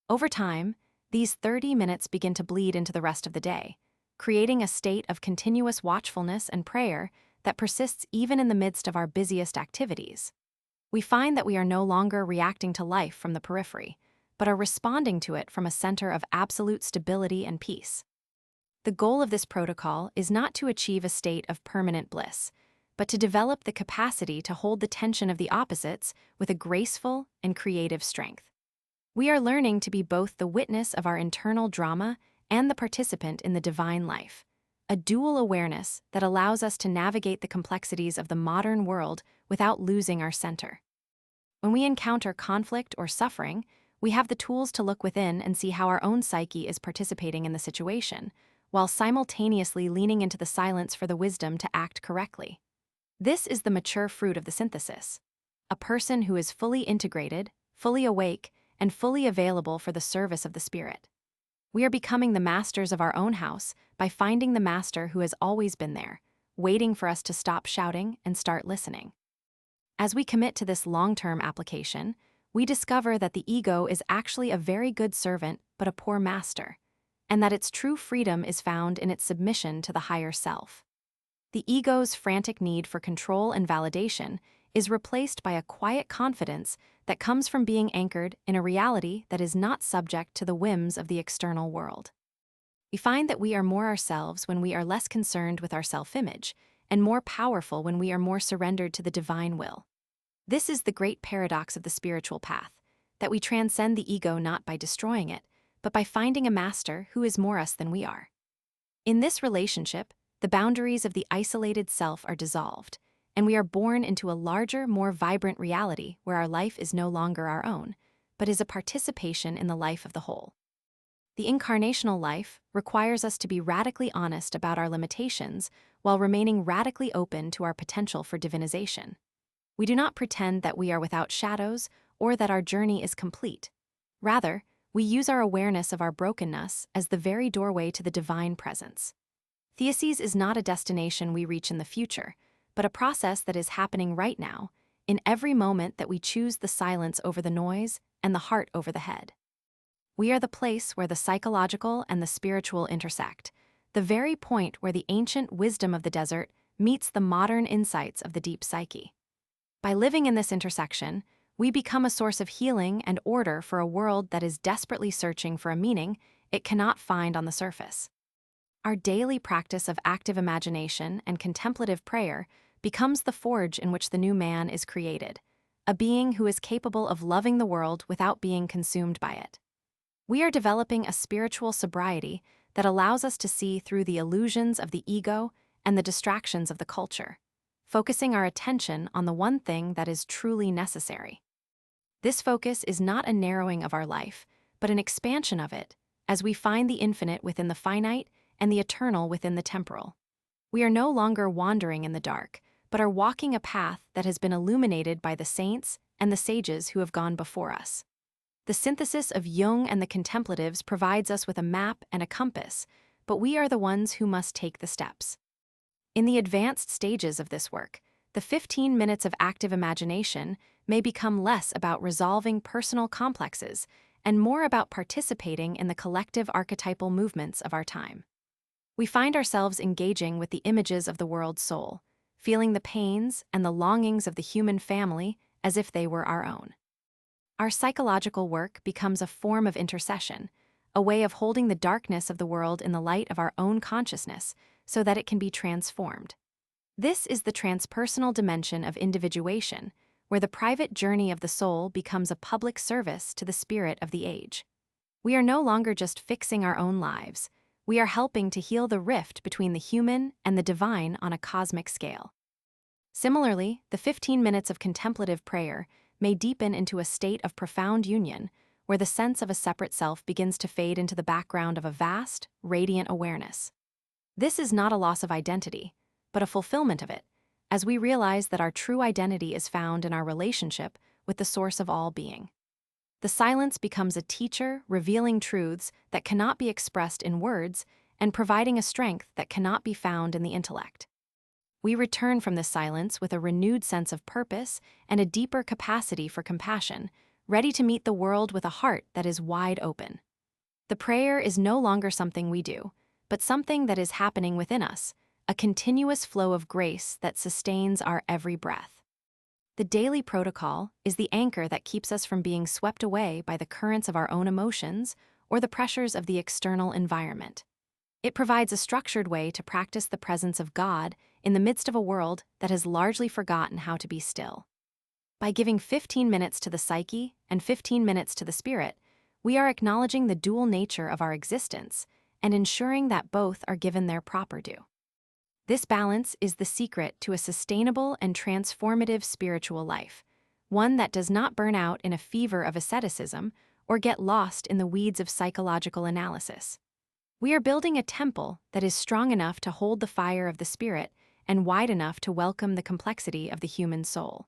Over time, these 30 minutes begin to bleed into the rest of the day, creating a state of continuous watchfulness and prayer that persists even in the midst of our busiest activities. We find that we are no longer reacting to life from the periphery, but are responding to it from a center of absolute stability and peace. The goal of this protocol is not to achieve a state of permanent bliss, but to develop the capacity to hold the tension of the opposites with a graceful and creative strength. We are learning to be both the witness of our internal drama and the participant in the divine life, a dual awareness that allows us to navigate the complexities of the modern world without losing our center. When we encounter conflict or suffering, we have the tools to look within and see how our own psyche is participating in the situation, while simultaneously leaning into the silence for the wisdom to act correctly. This is the mature fruit of the synthesis, a person who is fully integrated, fully awake, and fully available for the service of the spirit. We are becoming the masters of our own house by finding the master who has always been there, waiting for us to stop shouting and start listening. As we commit to this long-term application, we discover that the ego is actually a very good servant but a poor master, and that its true freedom is found in its submission to the higher self. The ego's frantic need for control and validation is replaced by a quiet confidence that comes from being anchored in a reality that is not subject to the whims of the external world. We find that we are more ourselves when we are less concerned with our self-image, and more powerful when we are more surrendered to the divine will. This is the great paradox of the spiritual path, that we transcend the ego not by destroying it, but by finding a master who is more us than we are. In this relationship, the boundaries of the isolated self are dissolved, and we are born into a larger, more vibrant reality where our life is no longer our own, but is a participation in the life of the whole. The incarnational life requires us to be radically honest about our limitations while remaining radically open to our potential for divinization. We do not pretend that we are without shadows or that our journey is complete. Rather, we use our awareness of our brokenness as the very doorway to the divine presence. Theoses is not a destination we reach in the future, but a process that is happening right now, in every moment that we choose the silence over the noise and the heart over the head. We are the place where the psychological and the spiritual intersect, the very point where the ancient wisdom of the desert meets the modern insights of the deep psyche. By living in this intersection, we become a source of healing and order for a world that is desperately searching for a meaning it cannot find on the surface. Our daily practice of active imagination and contemplative prayer becomes the forge in which the new man is created, a being who is capable of loving the world without being consumed by it. We are developing a spiritual sobriety that allows us to see through the illusions of the ego and the distractions of the culture, focusing our attention on the one thing that is truly necessary. This focus is not a narrowing of our life, but an expansion of it, as we find the infinite within the finite and the eternal within the temporal. We are no longer wandering in the dark, but are walking a path that has been illuminated by the saints and the sages who have gone before us. The synthesis of Jung and the contemplatives provides us with a map and a compass, but we are the ones who must take the steps. In the advanced stages of this work, the 15 minutes of active imagination may become less about resolving personal complexes and more about participating in the collective archetypal movements of our time. We find ourselves engaging with the images of the world's soul, feeling the pains and the longings of the human family as if they were our own. Our psychological work becomes a form of intercession, a way of holding the darkness of the world in the light of our own consciousness so that it can be transformed. This is the transpersonal dimension of individuation, where the private journey of the soul becomes a public service to the spirit of the age. We are no longer just fixing our own lives, we are helping to heal the rift between the human and the divine on a cosmic scale. Similarly, the 15 minutes of contemplative prayer may deepen into a state of profound union, where the sense of a separate self begins to fade into the background of a vast, radiant awareness. This is not a loss of identity, but a fulfillment of it, as we realize that our true identity is found in our relationship with the source of all being. The silence becomes a teacher, revealing truths that cannot be expressed in words and providing a strength that cannot be found in the intellect. We return from this silence with a renewed sense of purpose and a deeper capacity for compassion, ready to meet the world with a heart that is wide open. The prayer is no longer something we do, but something that is happening within us, a continuous flow of grace that sustains our every breath. The daily protocol is the anchor that keeps us from being swept away by the currents of our own emotions or the pressures of the external environment. It provides a structured way to practice the presence of God in the midst of a world that has largely forgotten how to be still. By giving 15 minutes to the psyche and 15 minutes to the spirit, we are acknowledging the dual nature of our existence and ensuring that both are given their proper due. This balance is the secret to a sustainable and transformative spiritual life, one that does not burn out in a fever of asceticism or get lost in the weeds of psychological analysis. We are building a temple that is strong enough to hold the fire of the spirit and wide enough to welcome the complexity of the human soul.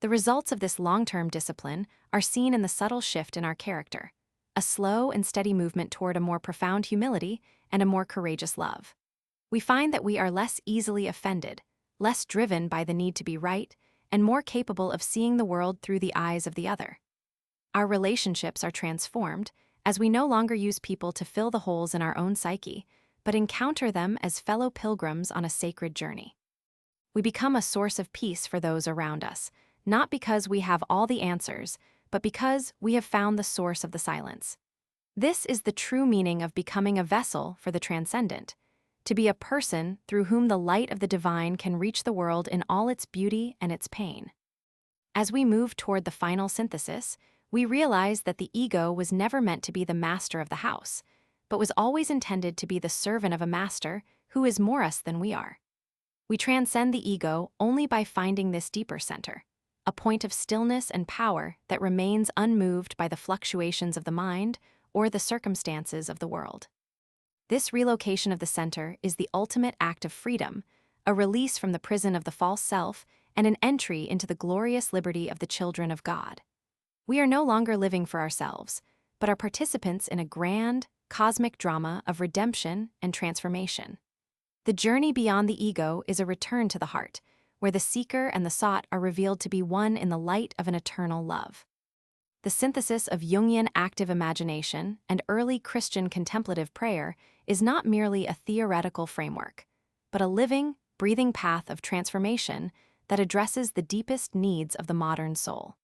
The results of this long-term discipline are seen in the subtle shift in our character, a slow and steady movement toward a more profound humility and a more courageous love. We find that we are less easily offended, less driven by the need to be right, and more capable of seeing the world through the eyes of the other. Our relationships are transformed, as we no longer use people to fill the holes in our own psyche, but encounter them as fellow pilgrims on a sacred journey. We become a source of peace for those around us, not because we have all the answers, but because we have found the source of the silence. This is the true meaning of becoming a vessel for the transcendent, to be a person through whom the light of the divine can reach the world in all its beauty and its pain. As we move toward the final synthesis, we realize that the ego was never meant to be the master of the house, but was always intended to be the servant of a master who is more us than we are. We transcend the ego only by finding this deeper center, a point of stillness and power that remains unmoved by the fluctuations of the mind or the circumstances of the world. This relocation of the center is the ultimate act of freedom, a release from the prison of the false self and an entry into the glorious liberty of the children of God. We are no longer living for ourselves, but are participants in a grand, cosmic drama of redemption and transformation. The journey beyond the ego is a return to the heart, where the seeker and the sought are revealed to be one in the light of an eternal love. The synthesis of Jungian active imagination and early Christian contemplative prayer is not merely a theoretical framework, but a living, breathing path of transformation that addresses the deepest needs of the modern soul.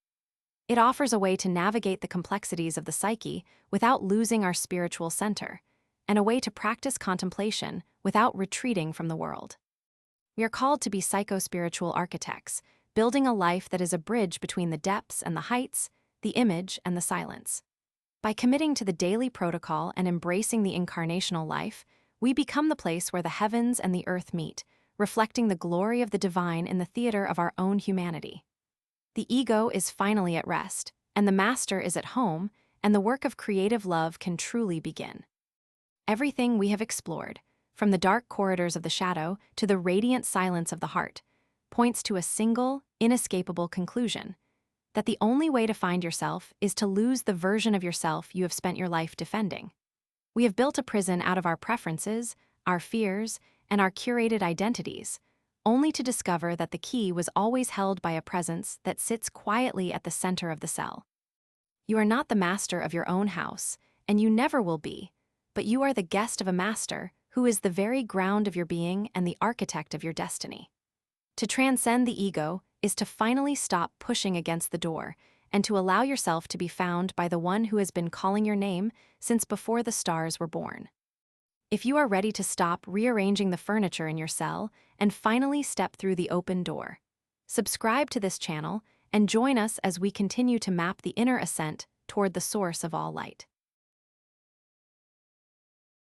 It offers a way to navigate the complexities of the psyche without losing our spiritual center, and a way to practice contemplation without retreating from the world. We are called to be psycho-spiritual architects, building a life that is a bridge between the depths and the heights, the image and the silence. By committing to the daily protocol and embracing the incarnational life, we become the place where the heavens and the earth meet, reflecting the glory of the divine in the theater of our own humanity. The ego is finally at rest, and the master is at home, and the work of creative love can truly begin. Everything we have explored, from the dark corridors of the shadow to the radiant silence of the heart, points to a single, inescapable conclusion: that the only way to find yourself is to lose the version of yourself you have spent your life defending. We have built a prison out of our preferences, our fears, and our curated identities, only to discover that the key was always held by a presence that sits quietly at the center of the cell. You are not the master of your own house, and you never will be, but you are the guest of a master who is the very ground of your being and the architect of your destiny. To transcend the ego is to finally stop pushing against the door and to allow yourself to be found by the one who has been calling your name since before the stars were born. If you are ready to stop rearranging the furniture in your cell and finally step through the open door, subscribe to this channel and join us as we continue to map the inner ascent toward the source of all light.